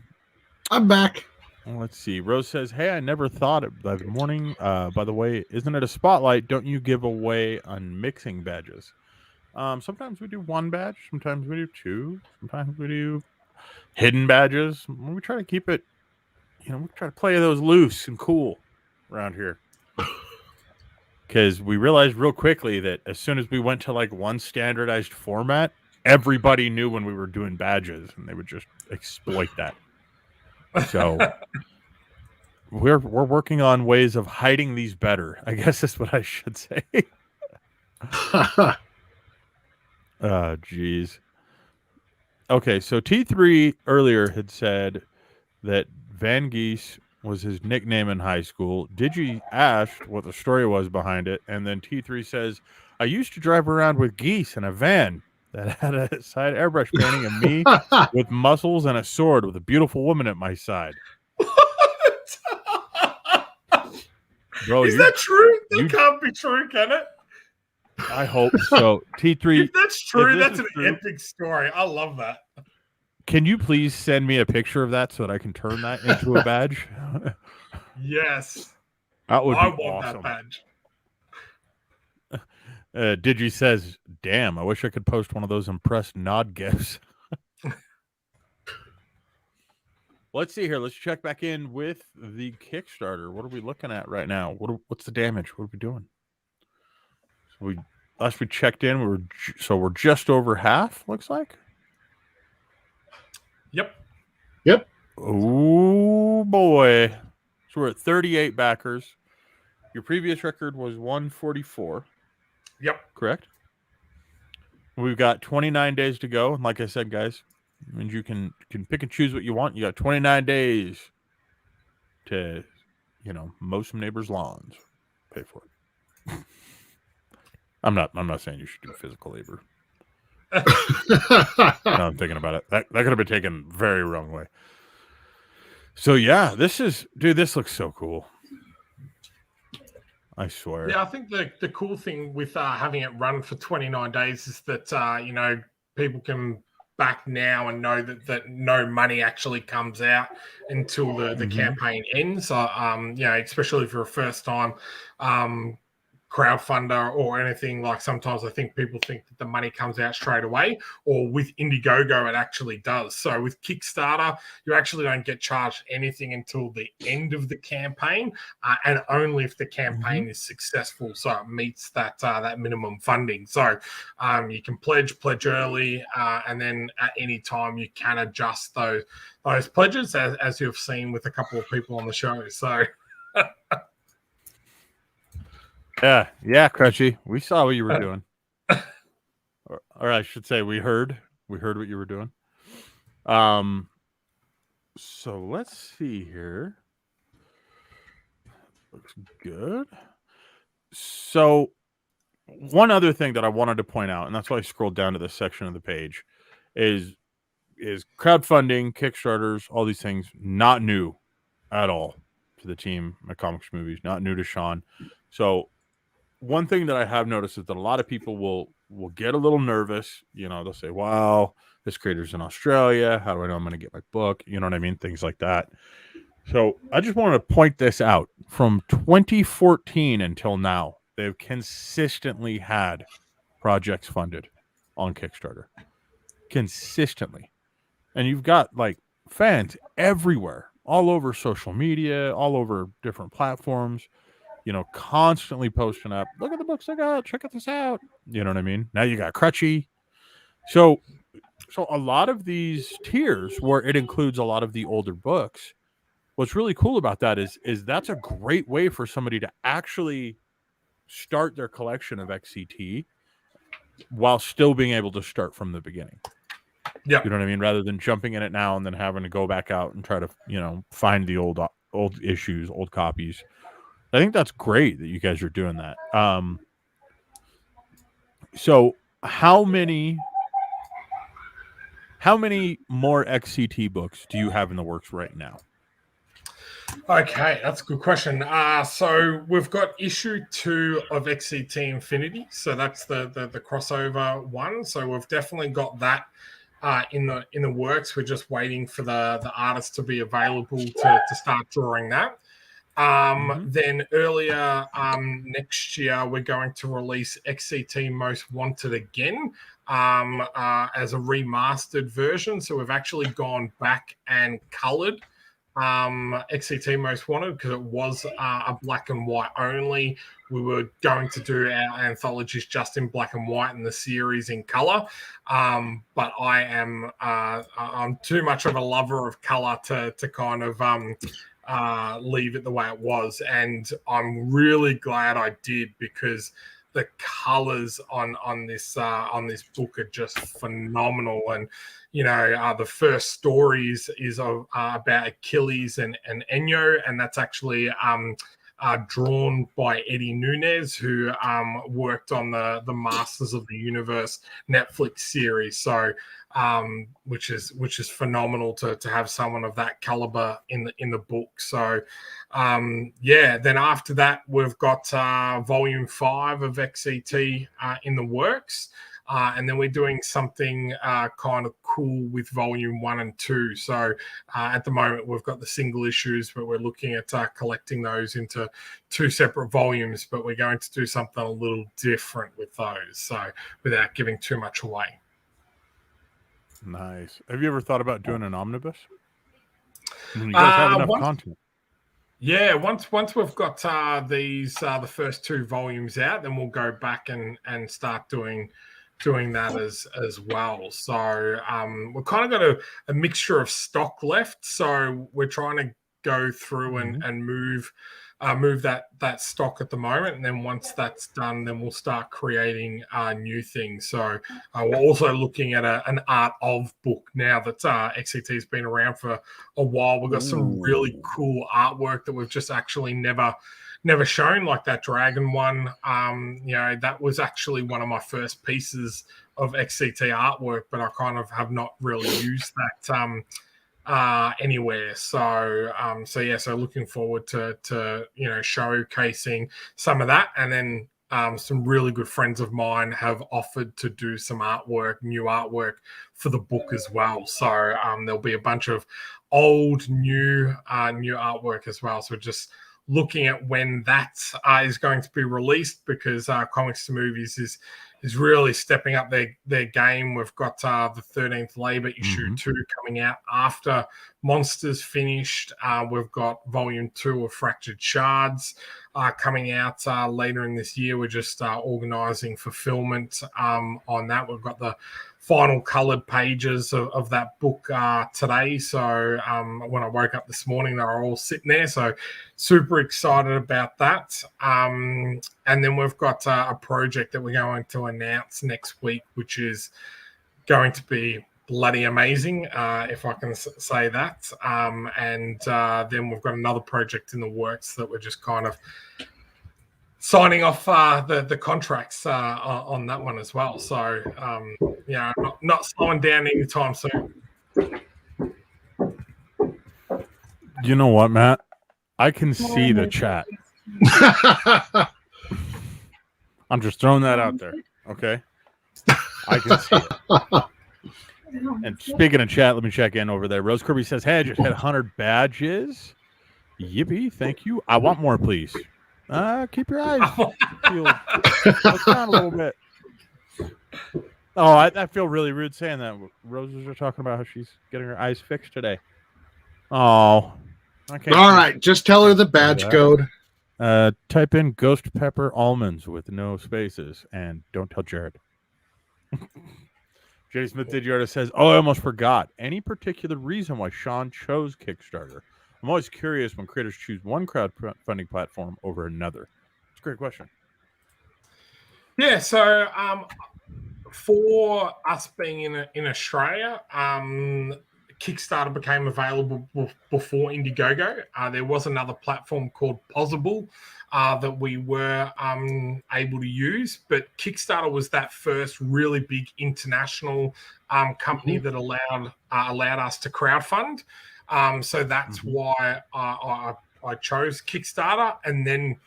back. Let's see. Rose says, "Hey, I never thought of the morning. By the way, isn't it a spotlight? Don't you give away unmixing badges? Sometimes we do one badge. Sometimes we do two. Sometimes we do hidden badges. We try to keep it, we try to play those loose and cool around here. Because we realized real quickly that as soon as we went to like one standardized format, everybody knew when we were doing badges, and they would just exploit that. So we're working on ways of hiding these better. I guess that's what I should say. Oh, geez. Okay, so T3 earlier had said that Van Geese was his nickname in high school. Digi asked what the story was behind it, and then T3 says, "I used to drive around with geese in a van that had a side airbrush painting of me with muscles and a sword with a beautiful woman at my side." Bro, is that true? That can't be true, can it? I hope so. T3. If that's true, that's an true, epic story. I love that. Can you please send me a picture of that so that I can turn that into a badge? Yes. That would be want awesome. that badge. Digi says, "Damn, I wish I could post one of those impressed nod gifs." Let's see here. Let's check back in with the Kickstarter. What are we looking at right now? What's the damage? What are we doing? So last we checked in, we're just over half, looks like. Yep. Oh boy. So we're at 38 backers. Your previous record was 144. Yep. Correct? We've got 29 days to go. And like I said, guys, means you can pick and choose what you want. You got 29 days to, mow some neighbors' lawns. Pay for it. I'm not saying you should do physical labor. No, I'm thinking about it. That could have been taken very wrong way. So yeah, this looks so cool. I swear. Yeah, I think the cool thing with having it run for 29 days is that people can back now and know that no money actually comes out until the campaign ends. Especially if you're a first time crowdfunder or anything, like sometimes I think people think that the money comes out straight away, or with Indiegogo it actually does. So with Kickstarter, you actually don't get charged anything until the end of the campaign, and only if the campaign is successful, so it meets that minimum funding. So you can pledge early, and then at any time you can adjust those pledges, as you've seen with a couple of people on the show. So Yeah, Crutchy. We saw what you were doing. Or I should say we heard what you were doing. So let's see here. Looks good. So one other thing that I wanted to point out, and that's why I scrolled down to this section of the page, is crowdfunding, Kickstarters, all these things, not new at all to the team at Comics2Movies, not new to Sean. So one thing that I have noticed is that a lot of people will will get a little nervous. They'll say, "Well, this creator's in Australia. How do I know I'm going to get my book?" You know what I mean? Things like that. So I just wanted to point this out. From 2014 until now, they've consistently had projects funded on Kickstarter. Consistently. And you've got like fans everywhere, all over social media, all over different platforms, constantly posting up, "Look at the books I got, check this out." You know what I mean? Now you got Crutchy. So a lot of these tiers where it includes a lot of the older books, what's really cool about that is that's a great way for somebody to actually start their collection of XCT while still being able to start from the beginning. Yeah. You know what I mean? Rather than jumping in it now and then having to go back out and try to, find the old issues, old copies. I think that's great that you guys are doing that. So how many more XCT books do you have in the works right now? Okay, that's a good question. So we've got issue 2 of XCT Infinity. So that's the crossover one. So we've definitely got that in the works. We're just waiting for the artist to be available to start drawing that. Then earlier next year, we're going to release XCT Most Wanted again as a remastered version. So we've actually gone back and colored XCT Most Wanted because it was a black and white only. We were going to do our anthologies just in black and white and the series in color, but I'm too much of a lover of color to kind of leave it the way it was, and I'm really glad I did because the colors on this book are just phenomenal. And the first story is about Achilles and Enyo, and that's actually drawn by Eddie Nunez, who worked on the Masters of the Universe Netflix series. So which is phenomenal to have someone of that caliber in the book. So then after that we've got volume 5 of XCT in the works, and then we're doing something kind of cool with volume 1 and 2. So at the moment we've got the single issues, but we're looking at collecting those into 2 separate volumes, but we're going to do something a little different with those, so without giving too much away. Nice. Have you ever thought about doing an omnibus? You guys have enough content. Yeah, once we've got the first 2 volumes out, then we'll go back and start doing that as well. So we've kind of got a mixture of stock left. So we're trying to go through and move that stock at the moment, and then once that's done, then we'll start creating new things. So we're also looking at an art of book now that XCT has been around for a while. We've got some really cool artwork that we've just actually never shown, like that dragon one. That was actually one of my first pieces of XCT artwork, but I kind of have not really used that anywhere. So looking forward to showcasing some of that. And then some really good friends of mine have offered to do some new artwork for the book as well. So there'll be a bunch of old, new artwork as well. So just looking at when that is going to be released, because Comics2Movies is really stepping up their game. We've got the 13th Labor issue 2 coming out after Monsters finished. We've got volume 2 of Fractured Shards coming out later in this year. We're just organizing fulfillment on that. We've got the final colored pages of that book today. So when I woke up this morning, they were all sitting there. So super excited about that. And then we've got a project that we're going to announce next week, which is going to be bloody amazing, if I can say that. And then we've got another project in the works that we're just kind of signing off the contracts on that one as well. So, not slowing down anytime soon. You know what, Matt? I can see the chat. I'm just throwing that out there, okay? I can see it. And speaking of chat, let me check in over there. Rose Kirby says, hey, I just had 100 badges. Yippee, thank you. I want more, please. Keep your eyes peeled. Look down a little bit. Oh, I feel really rude saying that. Roses are talking about how she's getting her eyes fixed today. Oh. Okay. All right, just tell her the badge code. Type in ghost pepper almonds with no spaces, and don't tell Jared. J. Smith Digiartist says, oh, I almost forgot. Any particular reason why Sean chose Kickstarter? I'm always curious when creators choose one crowdfunding platform over another. It's a great question. Yeah, so for us being in Australia, Kickstarter became available before Indiegogo. There was another platform called Possible that we were able to use, but Kickstarter was that first really big international company that allowed us to crowdfund. So that's why I chose Kickstarter, and then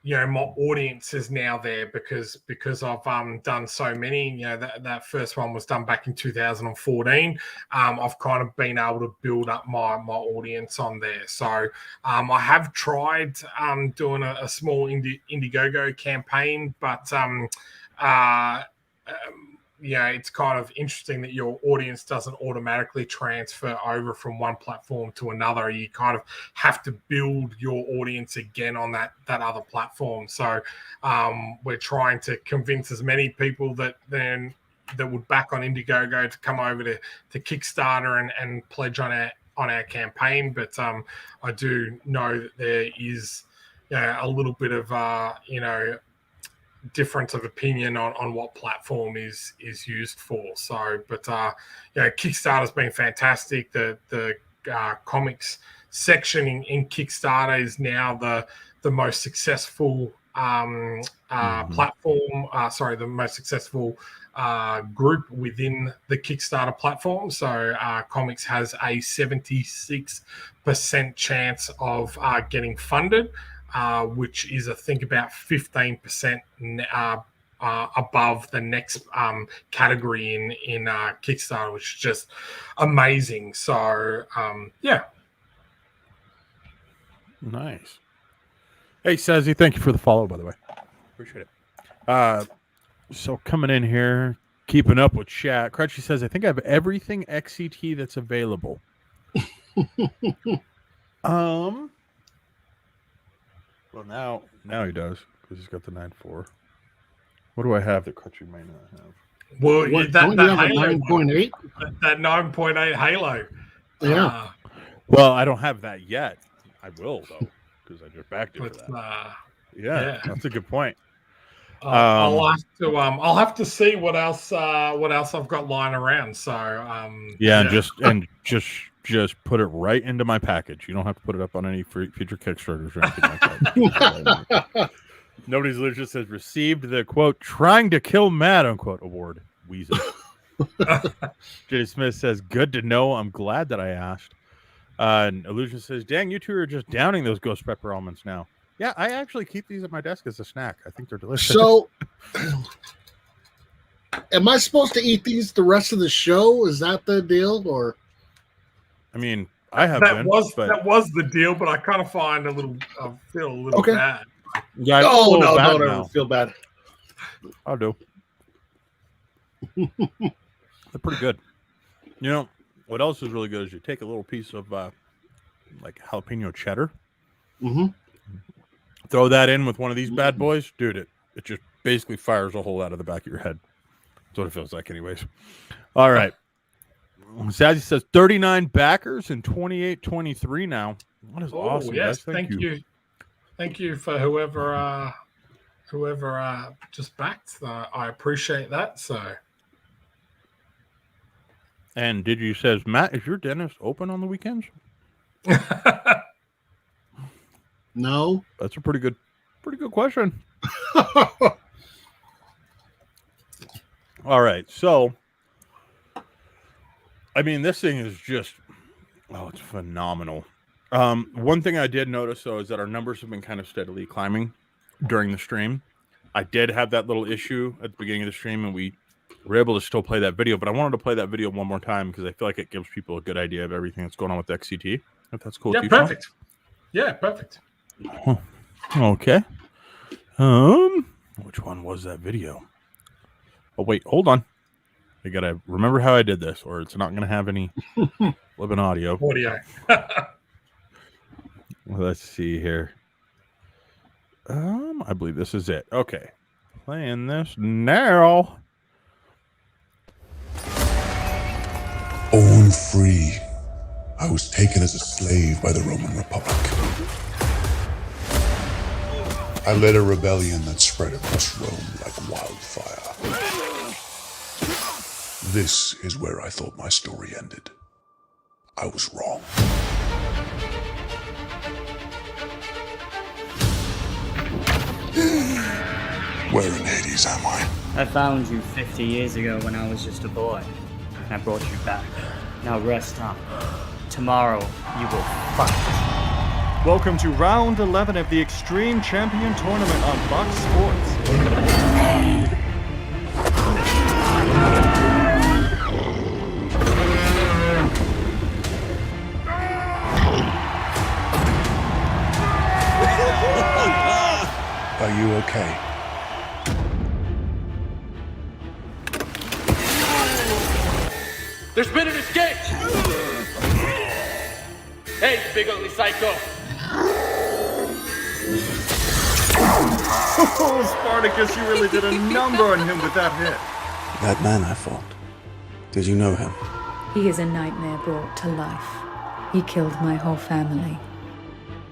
my audience is now there because I've done so many. That first one was done back in 2014. I've kind of been able to build up my audience on there. So I have tried doing a small Indiegogo campaign, but it's kind of interesting that your audience doesn't automatically transfer over from one platform to another. You kind of have to build your audience again on that other platform. So we're trying to convince as many people that would back on Indiegogo to come over to Kickstarter and pledge on our campaign. But I do know that there is a little bit of difference of opinion on what platform is used for. So, but Kickstarter's been fantastic. The comics section in Kickstarter is now the most successful platform. The most successful group within the Kickstarter platform. So, comics has a 76% chance of getting funded. Which is, I think, about 15% above the next category in Kickstarter, which is just amazing. So, yeah. Nice. Hey, Sazzy, thank you for the follow, by the way. Appreciate it. So coming in here, keeping up with chat. Crutchy says, I think I have everything XCT that's available. Well, now he does, because he's got the 9.4. What do I have that Crutchy may not have? Well, that 9.8? That 9.8 Halo. Yeah. Well, I don't have that yet. I will, though, because I just backed it for that. Yeah, that's a good point. I'll have to see what else I've got lying around. So and just put it right into my package. You don't have to put it up on any future Kickstarters or anything like that. Nobody's Lucius has received the quote "trying to kill Matt" unquote award. Weasel. J. Smith says, "Good to know. I'm glad that I asked." And Illusion says, "Dang, you two are just downing those ghost pepper almonds now." Yeah, I actually keep these at my desk as a snack. I think they're delicious. So, am I supposed to eat these the rest of the show? Is that the deal, or? I mean, I have that was the deal, but I kind of I feel a little bad. Yeah, no, don't feel bad. I'll do. They're pretty good. You know what else is really good is you take a little piece of like jalapeno cheddar, throw that in with one of these bad boys, dude. It just basically fires a hole out of the back of your head. That's what it feels like, anyways. All right. Sazzy says 39 backers and 28-23 now. What is awesome? Yes, guys. Thank you. Thank you for whoever just backed. I appreciate that. So. And Digi says, Matt, is your dentist open on the weekends? No. That's a pretty good question. All right, so I mean, this thing is just it's phenomenal. One thing I did notice though is that our numbers have been kind of steadily climbing during the stream. I did have that little issue at the beginning of the stream, and we we're able to still play that video. But I wanted to play that video one more time because I feel like it gives people a good idea of everything that's going on with XCT. If that's cool. Yeah, with you, Sean? perfect. Yeah, perfect. Okay. Which one was that video? Oh wait, hold on. I gotta remember how I did this, or it's not gonna have any living audio. Audio. Let's see here. I believe this is it. Okay, playing this now. Born free, I was taken as a slave by the Roman Republic. I led a rebellion that spread across Rome like wildfire. This is where I thought my story ended. I was wrong. Where in Hades am I? I found you 50 years ago when I was just a boy, and I brought you back. Now rest up. Tomorrow, you will fight. Welcome to round 11 of the Extreme Champion Tournament on Fox Sports. Are you okay? There's been an escape! Hey, big ugly psycho! Oh, Spartacus, you really did a number on him with that hit. That man I fought. Did you know him? He is a nightmare brought to life. He killed my whole family.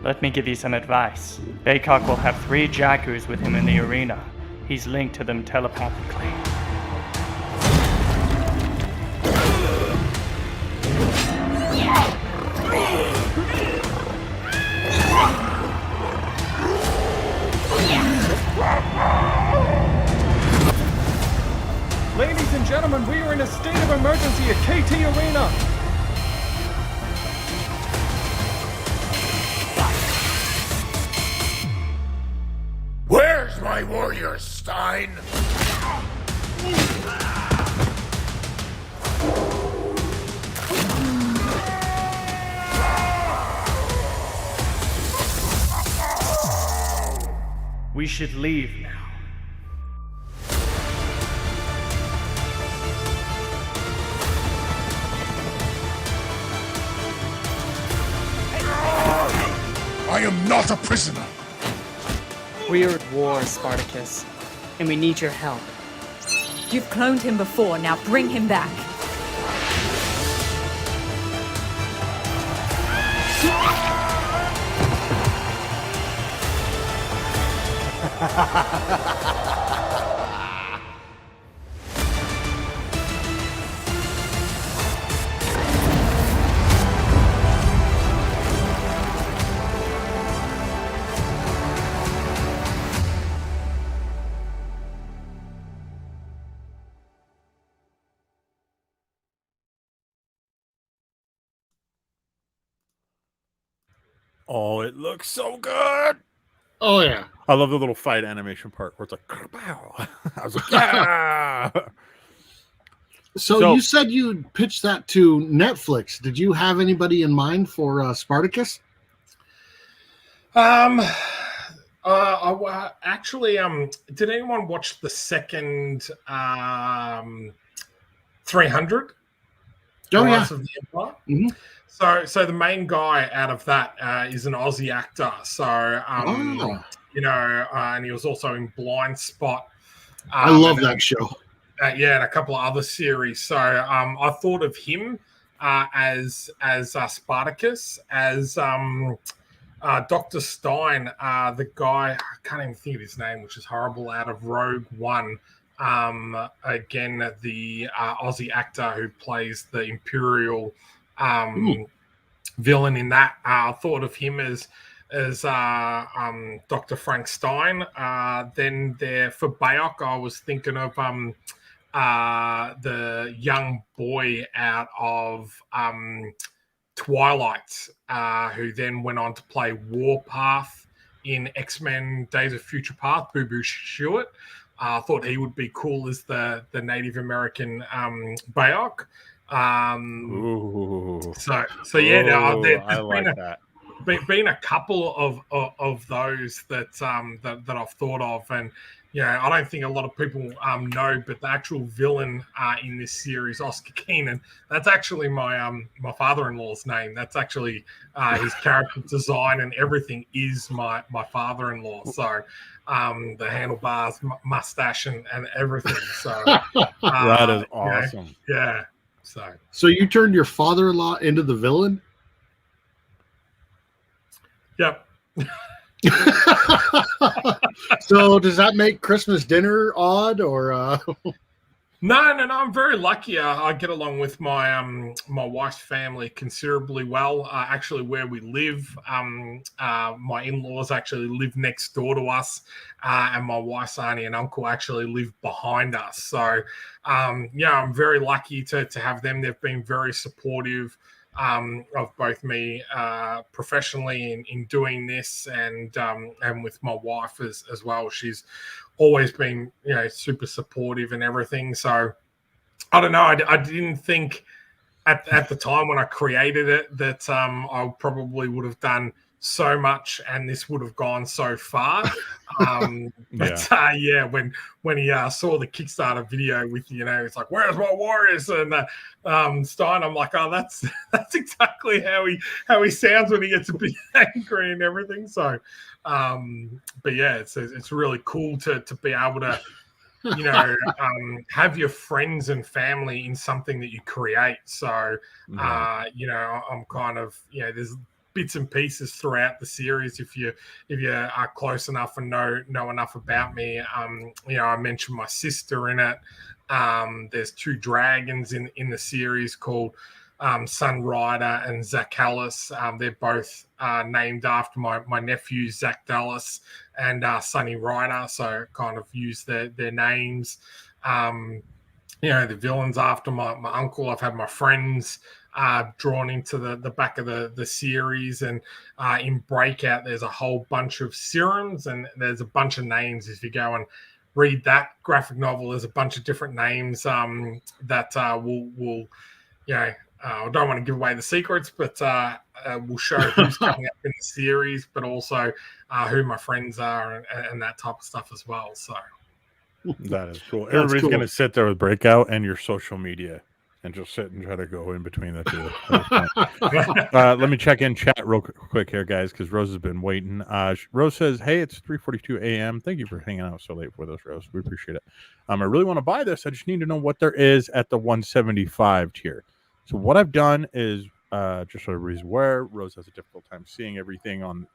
Let me give you some advice. Baycock will have 3 Jakkus with him in the arena. He's linked to them telepathically. Ladies and gentlemen, we are in a state of emergency at KT Arena. Where's my warrior, Stein? We should leave now. I am not a prisoner. We are at war, Spartacus, and we need your help. You've cloned him before, now bring him back. Oh, it looks so good. Oh yeah. I love the little fight animation part where it's like, pow. I was like, yeah. So you said you pitched that to Netflix. Did you have anybody in mind for Spartacus? Actually, did anyone watch the second 300? Oh, Rise yeah. of the Empire? Mm-hmm. So the main guy out of that is an Aussie actor. So, you know, and he was also in Blind Spot. I love that show. Yeah, and a couple of other series. So I thought of him as Spartacus, as Dr. Stein, the guy, I can't even think of his name, which is horrible, out of Rogue One. Again, the Aussie actor who plays the Imperial villain in that. I thought of him as Dr. Frank Stein. Then there for Bayok, I was thinking of the young boy out of Twilight, who then went on to play Warpath in X-Men Days of Future Past, Boo Boo Stewart. I thought he would be cool as the Native American Bayok. So yeah, I like that. Been a couple of those that I've thought of, and I don't think a lot of people know, but the actual villain in this series, Oscar Keenan, that's actually my father-in-law's name. That's actually his character design, and everything is my father-in-law. So the handlebars, mustache, and everything. So that is awesome. Yeah. So you turned your father-in-law into the villain? Yep. So does that make Christmas dinner odd, or? No. I'm very lucky. I get along with my my wife's family considerably well. Actually, where we live, my in-laws actually live next door to us, and my wife's auntie and uncle actually live behind us. So, I'm very lucky to have them. They've been very supportive of both me professionally in doing this, and with my wife as well. She's always been super supportive and everything. So I don't know. I didn't think at the time when I created it that I probably would have done so much and this would have gone so far. When he saw the Kickstarter video with it's like, where's my warriors, and Stein, I'm like, oh, that's exactly how he sounds when he gets a bit angry and everything. So but yeah, it's really cool to be able to have your friends and family in something that you create. So I'm kind of there's bits and pieces throughout the series. If you are close enough and know enough about me, I mentioned my sister in it. There's two dragons in the series called Sun Rider and Zach Dallas. They're both named after my nephew Zach Dallas and Sunny Rider, so kind of use their names. The villains after my uncle. I've had my friends drawn into the back of the series, and in Breakout there's a whole bunch of serums and there's a bunch of names. If you go and read that graphic novel, there's a bunch of different names that will I don't want to give away the secrets, but we'll show who's coming up in the series, but also who my friends are and that type of stuff as well. So that is cool. Everybody's going to sit there with Breakout and your social media and just sit and try to go in between the two. Let me check in chat real quick here, guys, because Rose has been waiting. Rose says, hey, it's 3:42 a.m. Thank you for hanging out so late with us, Rose. We appreciate it. I really want to buy this. I just need to know what there is at the 175 tier. So what I've done is, just so everybody's aware, Rose has a difficult time seeing everything on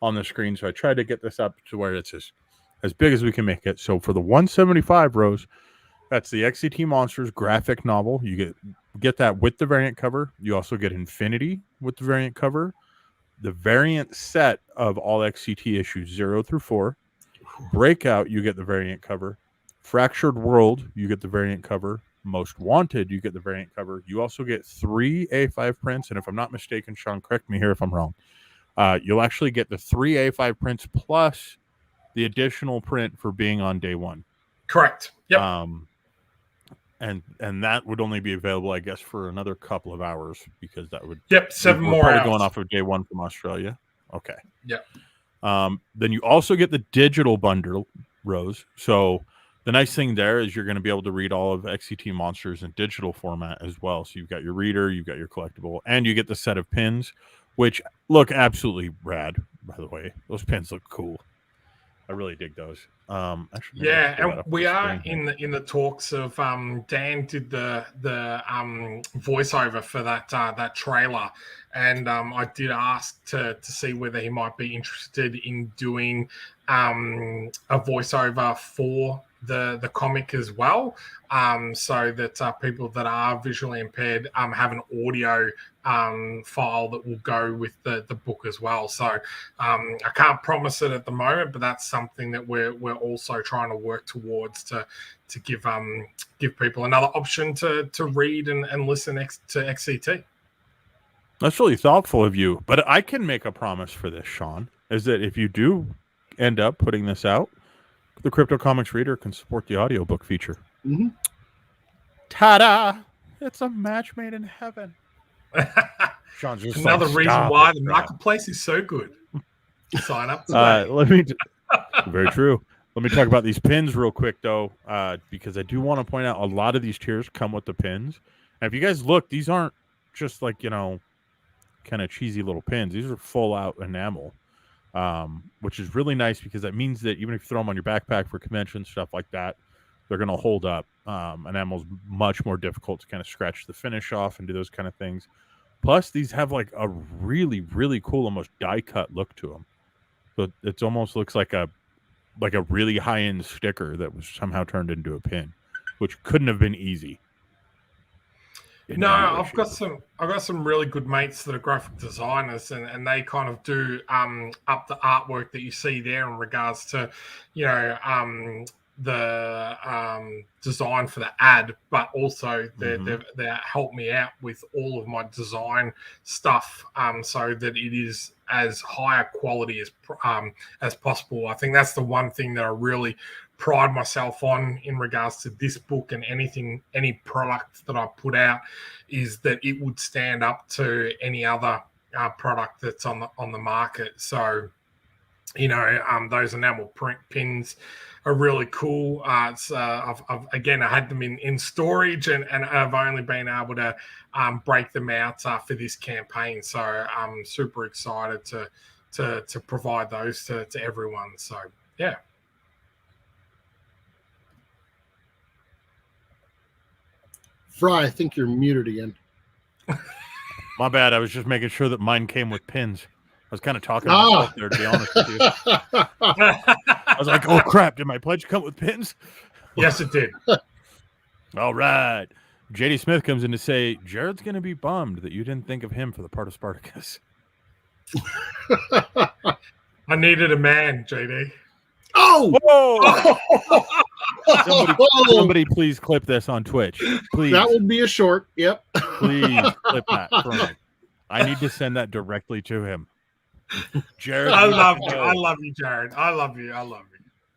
the screen. So I tried to get this up to where it's as big as we can make it. So for the 175, Rose, that's the XCT Monsters graphic novel. You get that with the variant cover. You also get Infinity with the variant cover. The variant set of all XCT issues 0 through 4. Breakout, you get the variant cover. Fractured World, you get the variant cover. Most Wanted, you get the variant cover. You also get 3 A5 prints, and if I'm not mistaken, Sean, correct me here if I'm wrong. You'll actually get the 3 A5 prints plus the additional print for being on day one. Correct. Yep. And that would only be available, I guess, for another couple of hours, because that would 7 more probably hours. Going off of day one from Australia. Okay. Yep. Then you also get the digital bundle, Rose. So the nice thing there is you're going to be able to read all of XCT Monsters in digital format as well. So you've got your reader, you've got your collectible, and you get the set of pins, which look absolutely rad, by the way. Those pins look cool. I really dig those. And we are in the talks of Dan did the voiceover for that trailer, and I did ask to see whether he might be interested in doing a voiceover for the comic as well, so that people that are visually impaired have an audio file that will go with the book as well. So I can't promise it at the moment, but that's something that we're also trying to work towards to give people another option to read and listen to XCT. That's really thoughtful of you, but I can make a promise for this, Sean, is that if you do end up putting this out, the Crypto Comics reader can support the audiobook feature. Mm-hmm. Ta-da! It's a match made in heaven. Sean's just Another like, reason "Stop why it, the Sean." marketplace is so good. Sign up today. Very true. Let me talk about these pins real quick, though, because I do want to point out a lot of these tiers come with the pins. And if you guys look, these aren't just like, kind of cheesy little pins. These are full out enamel, which is really nice because that means that even if you throw them on your backpack for conventions, stuff like that, they're going to hold up. Enamel's much more difficult to kind of scratch the finish off and do those kind of things. Plus, these have like a really, really cool, almost die cut look to them. So it almost looks like a really high end sticker that was somehow turned into a pin, which couldn't have been easy. No, I've got some really good mates that are graphic designers, and they kind of do up the artwork that you see there in regards to, the design for the ad, but also they help me out with all of my design stuff, so that it is as high a quality as possible. I think that's the one thing that I really pride myself on in regards to this book and any product that I put out, is that it would stand up to any other product that's on the market. So, those enamel print pins are really cool. I had them in storage, and I've only been able to break them out for this campaign. So I'm super excited to provide those to everyone. So yeah. Fry, I think you're muted again. My bad. I was just making sure that mine came with pins. I was kind of talking to myself there, to be honest with you. I was like, oh, crap. Did my pledge come with pins? Yes, it did. All right. JD Smith comes in to say, Jared's going to be bummed that you didn't think of him for the part of Spartacus. I needed a man, JD. Oh! Somebody please clip this on Twitch. Please. That would be a short. Yep. Please clip that for me. I need to send that directly to him. Jared, I love you. I love you, Jared. I love you.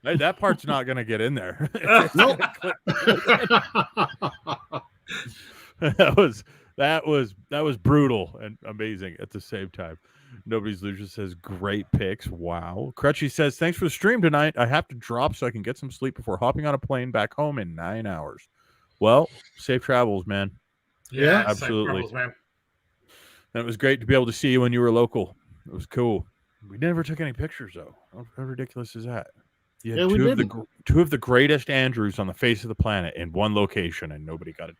Hey, that part's not going to get in there. Nope. That was brutal and amazing at the same time. Nobody's Lucia says great picks. Wow. Crutchy says thanks for the stream tonight. I have to drop so I can get some sleep before hopping on a plane back home in 9 hours. Well, safe travels, man. Yeah, absolutely. Safe travels, man. And it was great to be able to see you when you were local. It was cool. We never took any pictures though. How ridiculous is that? You had two of the greatest Andrews on the face of the planet in one location, and nobody got it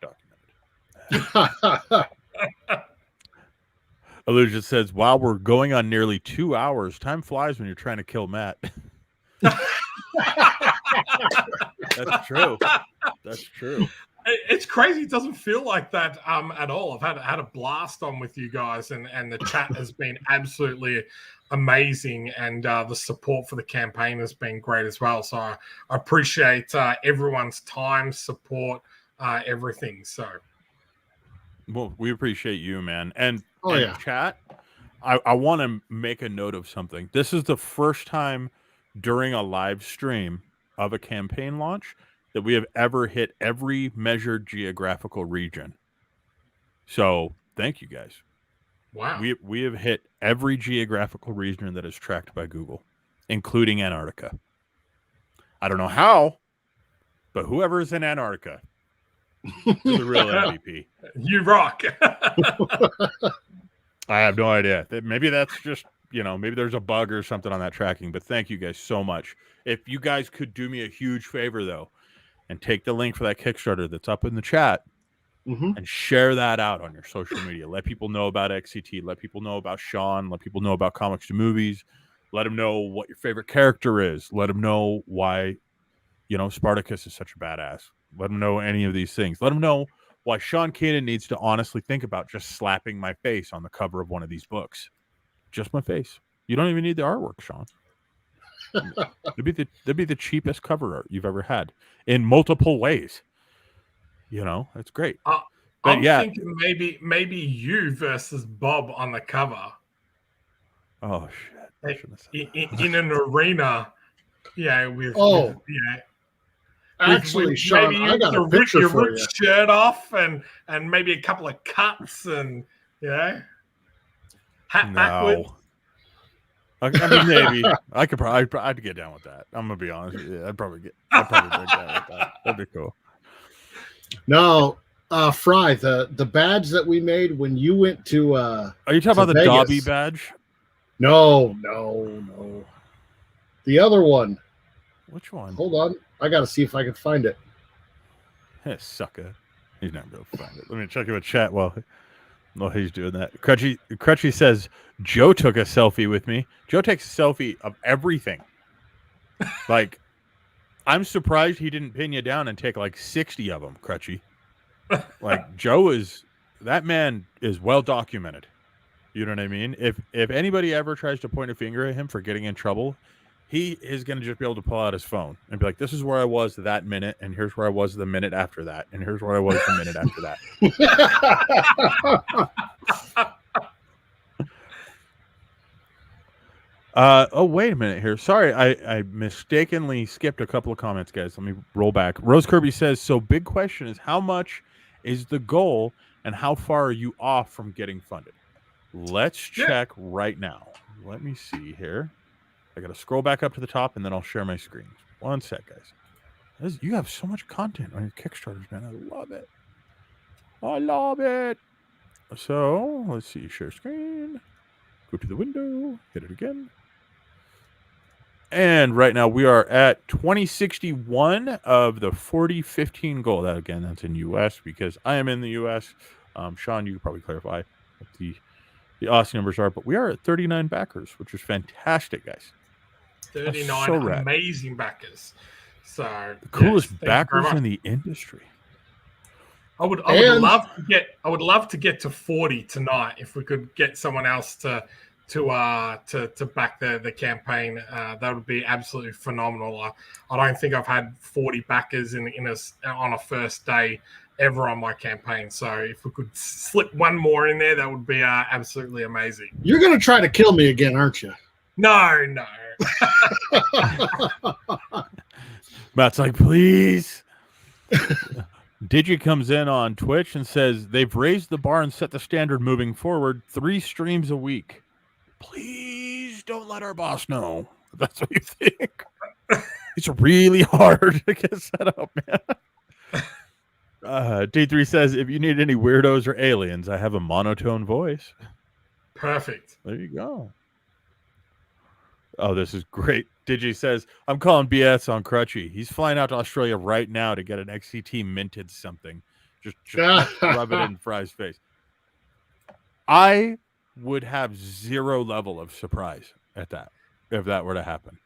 documented. Illusion says, wow, we're going on nearly 2 hours. Time flies when you're trying to kill Matt. That's true. That's true. It's crazy. It doesn't feel like that at all. I've had a blast on with you guys, and the chat has been absolutely amazing, and the support for the campaign has been great as well. So I appreciate everyone's time, support, everything. So, well, we appreciate you, man. And chat, I want to make a note of something. This is the first time during a live stream of a campaign launch that we have ever hit every measured geographical region. So thank you guys. Wow. We have hit every geographical region that is tracked by Google, including Antarctica. I don't know how, but whoever is in Antarctica is the real MVP. You rock. I have no idea. Maybe that's just, maybe there's a bug or something on that tracking, but thank you guys so much. If you guys could do me a huge favor, though, and take the link for that Kickstarter that's up in the chat and share that out on your social media. Let people know about XCT. Let people know about Sean. Let people know about Comics2Movies. Let them know what your favorite character is. Let them know why, Spartacus is such a badass. Let them know any of these things. Let them know why Sean Keenan needs to honestly think about just slapping my face on the cover of one of these books. Just my face. You don't even need the artwork, Sean. That'd be the cheapest cover art you've ever had in multiple ways. It's great. I'm thinking maybe you versus Bob on the cover. Oh shit! In an arena Yeah, with actually, Sean, I got a picture for you. Shirt off and maybe a couple of cuts and hat backwards. I mean, maybe I could probably I'd get down with that. I'm gonna be honest with you. I'd probably break down with that. That'd be cool. No, Fry, the badge that we made when you went to are you talking about the Vegas. Dobby badge? No. The other one. Which one? Hold on. I gotta see if I can find it. Hey, sucker. He's not gonna find it. Let me check your chat while he's doing that. Crutchy says Joe took a selfie with me. Joe takes a selfie of everything. Like, I'm surprised he didn't pin you down and take like 60 of them, Crutchy. Like, that man is well documented. You know what I mean? If anybody ever tries to point a finger at him for getting in trouble, he is going to just be able to pull out his phone and be like, this is where I was that minute, and here's where I was the minute after that, and here's where I was the minute after that. Oh, wait a minute here. Sorry, I mistakenly skipped a couple of comments, guys. Let me roll back. Rose Kirby says, so big question is, how much is the goal, and how far are you off from getting funded? Let's check right now. Let me see here. I got to scroll back up to the top, and then I'll share my screen. One sec, guys. You have so much content on your Kickstarters, man. I love it. I love it. So, let's see. Share screen. Go to the window. Hit it again. And right now, we are at 2061 of the 4015 goal. That, again, that's in U.S. because I am in the U.S. Sean, you could probably clarify what the Aussie numbers are. But we are at 39 backers, which is fantastic, guys. 39 amazing backers. So the coolest backers in the industry. I would love to get to 40 tonight if we could get someone else to back the campaign. That would be absolutely phenomenal. I don't think I've had 40 backers on a first day ever on my campaign. So if we could slip one more in there, that would be absolutely amazing. You're going to try to kill me again, aren't you? No. Matt's like, please. Digi comes in on Twitch and says they've raised the bar and set the standard moving forward. 3 streams a week. Please don't let our boss know if that's what you think. It's really hard to get set up, man. T3 says, if you need any weirdos or aliens, I have a monotone voice. Perfect. There you go. Oh, this is great. Digi says, I'm calling BS on Crutchy. He's flying out to Australia right now to get an XCT minted something. Just rub it in Fry's face. I would have 0 level of surprise at that if that were to happen.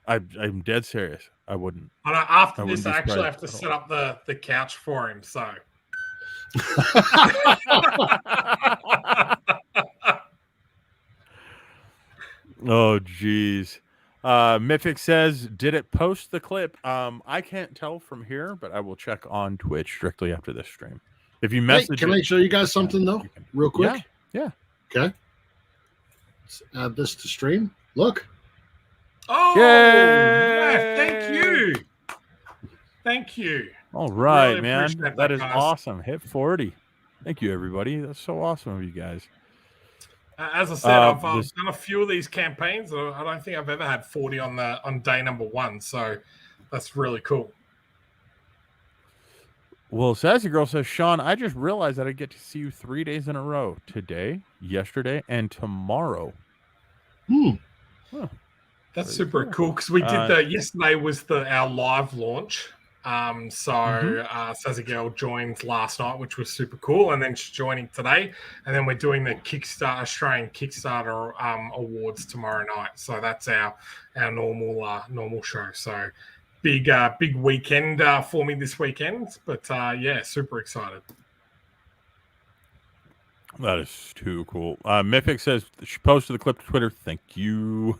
I'm dead serious. I wouldn't. After this, I actually have to set up the couch for him. So. Oh, geez. Mythic says, did it post the clip? I can't tell from here, but I will check on Twitch directly after this stream. If you message can I show you guys something, though, real quick? Yeah. Okay. Let's add this to stream. Look. Oh, yeah, thank you. All right, really man. That is guys. Awesome. Hit 40. Thank you, everybody. That's so awesome of you guys. As I said, I've done a few of these campaigns. I don't think I've ever had 40 on day number 1, so that's really cool. Well, Sassy Girl says, Sean, I just realized that I get to see you 3 days in a row. Today, yesterday, and tomorrow. Huh. That's super cool because we did yesterday was our live launch. Sassy Girl joined last night, which was super cool, and then she's joining today. And then we're doing the Australian Kickstarter awards tomorrow night. So that's our normal show. So big weekend for me this weekend. But super excited. That is too cool. Mythic says she posted the clip to Twitter. Thank you.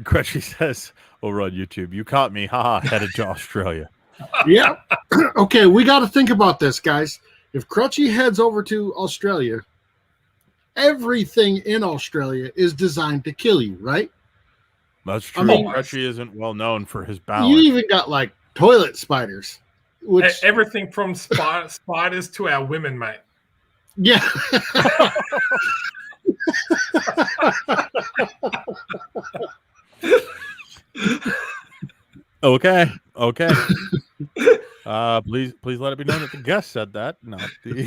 Crutchy says over on YouTube, you caught me. Haha, headed to Australia. Yeah. Okay, we got to think about this, guys. If Crutchy heads over to Australia, everything in Australia is designed to kill you, right? That's true. I mean, Archie isn't well known for his You balance. even got like toilet spiders, which Everything from spiders to our women, mate. yeah. Okay. Please let it be known that the guest said that, not the.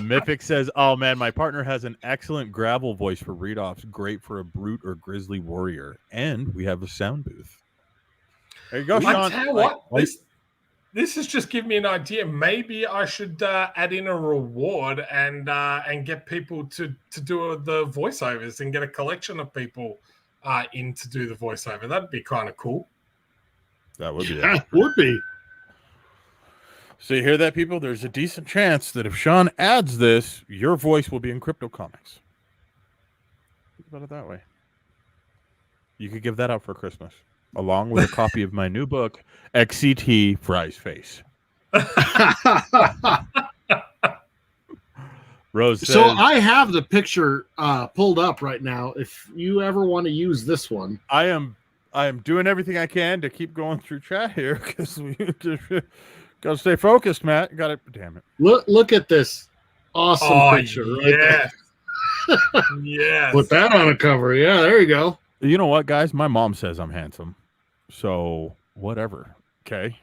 Mythic says, "Oh man, my partner has an excellent gravel voice for read-offs, great for a brute or grizzly warrior, and we have a sound booth." There you go, Sean. I tell you what, this has just given me an idea. Maybe I should add in a reward and get people to do the voiceovers and get a collection of people in to do the voiceover. That'd be kind of cool. That would be. Yeah, would be. So you hear that, people? There's a decent chance that if Sean adds this, your voice will be in Crypto Comics. Think about it that way. You could give that out for Christmas, along with a copy of my new book, XCT Fry's Face. Rose says, So I have the picture pulled up right now. If you ever want to use this one, I am doing everything I can to keep going through chat here because we gotta stay focused, Matt. Got it. Damn it. look at this awesome picture right there. Yes. Put that on a cover. Yeah, there you go. You know what, guys? My mom says I'm handsome, so whatever. Okay.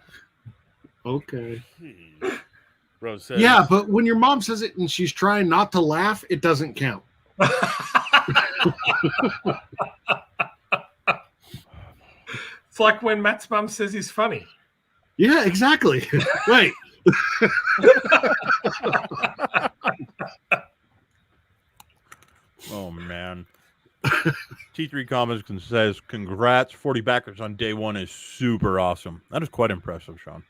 Rose says, Yeah, but when your mom says it and she's trying not to laugh, it doesn't count. It's like when Matt's mum says he's funny. Yeah, exactly. Right. Oh man. T3 Comics says, "Congrats, 40 backers on day one is super awesome." That is quite impressive, Sean.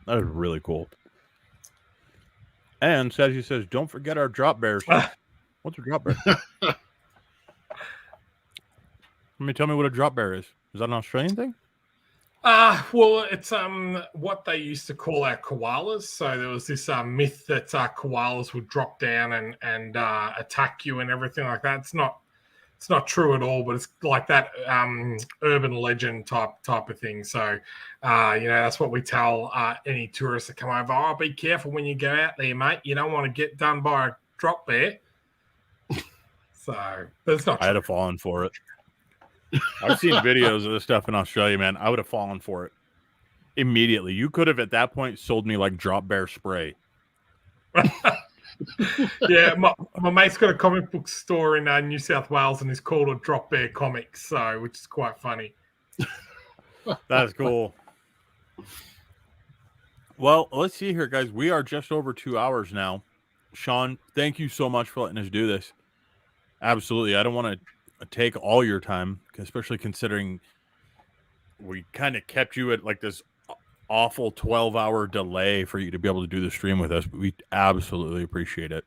That is really cool. And Saji says, "Don't forget our drop bears." What's a drop bear? Tell me what a drop bear is. Is that an Australian thing? Well, it's what they used to call our koalas. So there was this myth that koalas would drop down and attack you and everything like that. It's not true at all, but it's like that urban legend type of thing. So that's what we tell any tourists that come over. Oh, be careful when you go out there, mate. You don't want to get done by a drop bear. So, but it's not true. I'd have fallen for it. I've seen videos of this stuff in Australia, man. I would have fallen for it immediately. You could have, at that point, sold me like drop bear spray. Yeah, my mate's got a comic book store in New South Wales, and it's called a Drop Bear Comics, so which is quite funny. That's cool. Well, let's see here, guys. We are just over 2 hours now. Sean, thank you so much for letting us do this. Absolutely. I don't want to take all your time, especially considering we kind of kept you at like this awful 12-hour delay for you to be able to do the stream with us, but we absolutely appreciate it.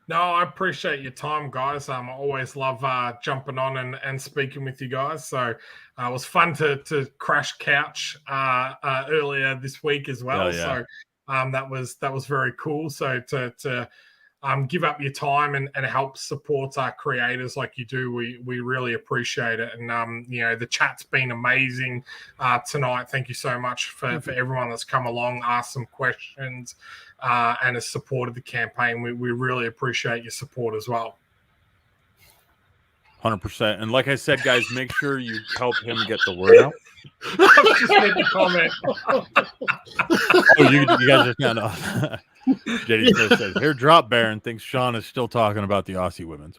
No, I appreciate your time, guys. I always love jumping on and speaking with you guys. So it was fun to crash couch earlier this week as well. Yeah. So that was very cool. So to give up your time and help support our creators like you do, we really appreciate it. And the chat's been amazing tonight. Thank you so much for everyone that's come along, asked some questions, and has supported the campaign. We really appreciate your support as well. 100%. And like I said, guys, make sure you help him get the word out. I just made the comment. Oh, you guys just kind of. JD Smith says, "Here, drop bear," and thinks Sean is still talking about the Aussie women's.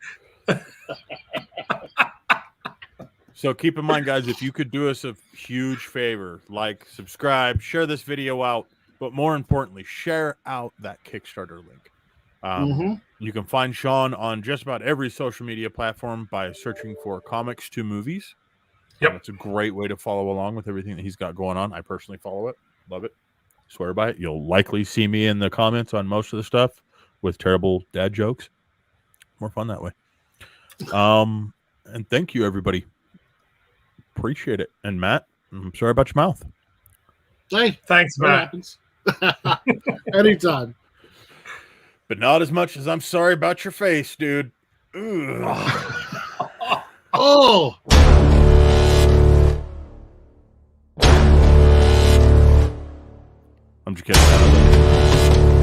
So keep in mind, guys, if you could do us a huge favor, like, subscribe, share this video out, but more importantly, share out that Kickstarter link. You can find Sean on just about every social media platform by searching for Comics2Movies. Yep. It's a great way to follow along with everything that he's got going on. I personally follow it. Love it. Swear by it. You'll likely see me in the comments on most of the stuff with terrible dad jokes. More fun that way. And thank you, everybody. Appreciate it. And Matt, I'm sorry about your mouth. Hey, thanks, Matt. Anytime. But not as much as I'm sorry about your face, dude. Oh! I'm just kidding.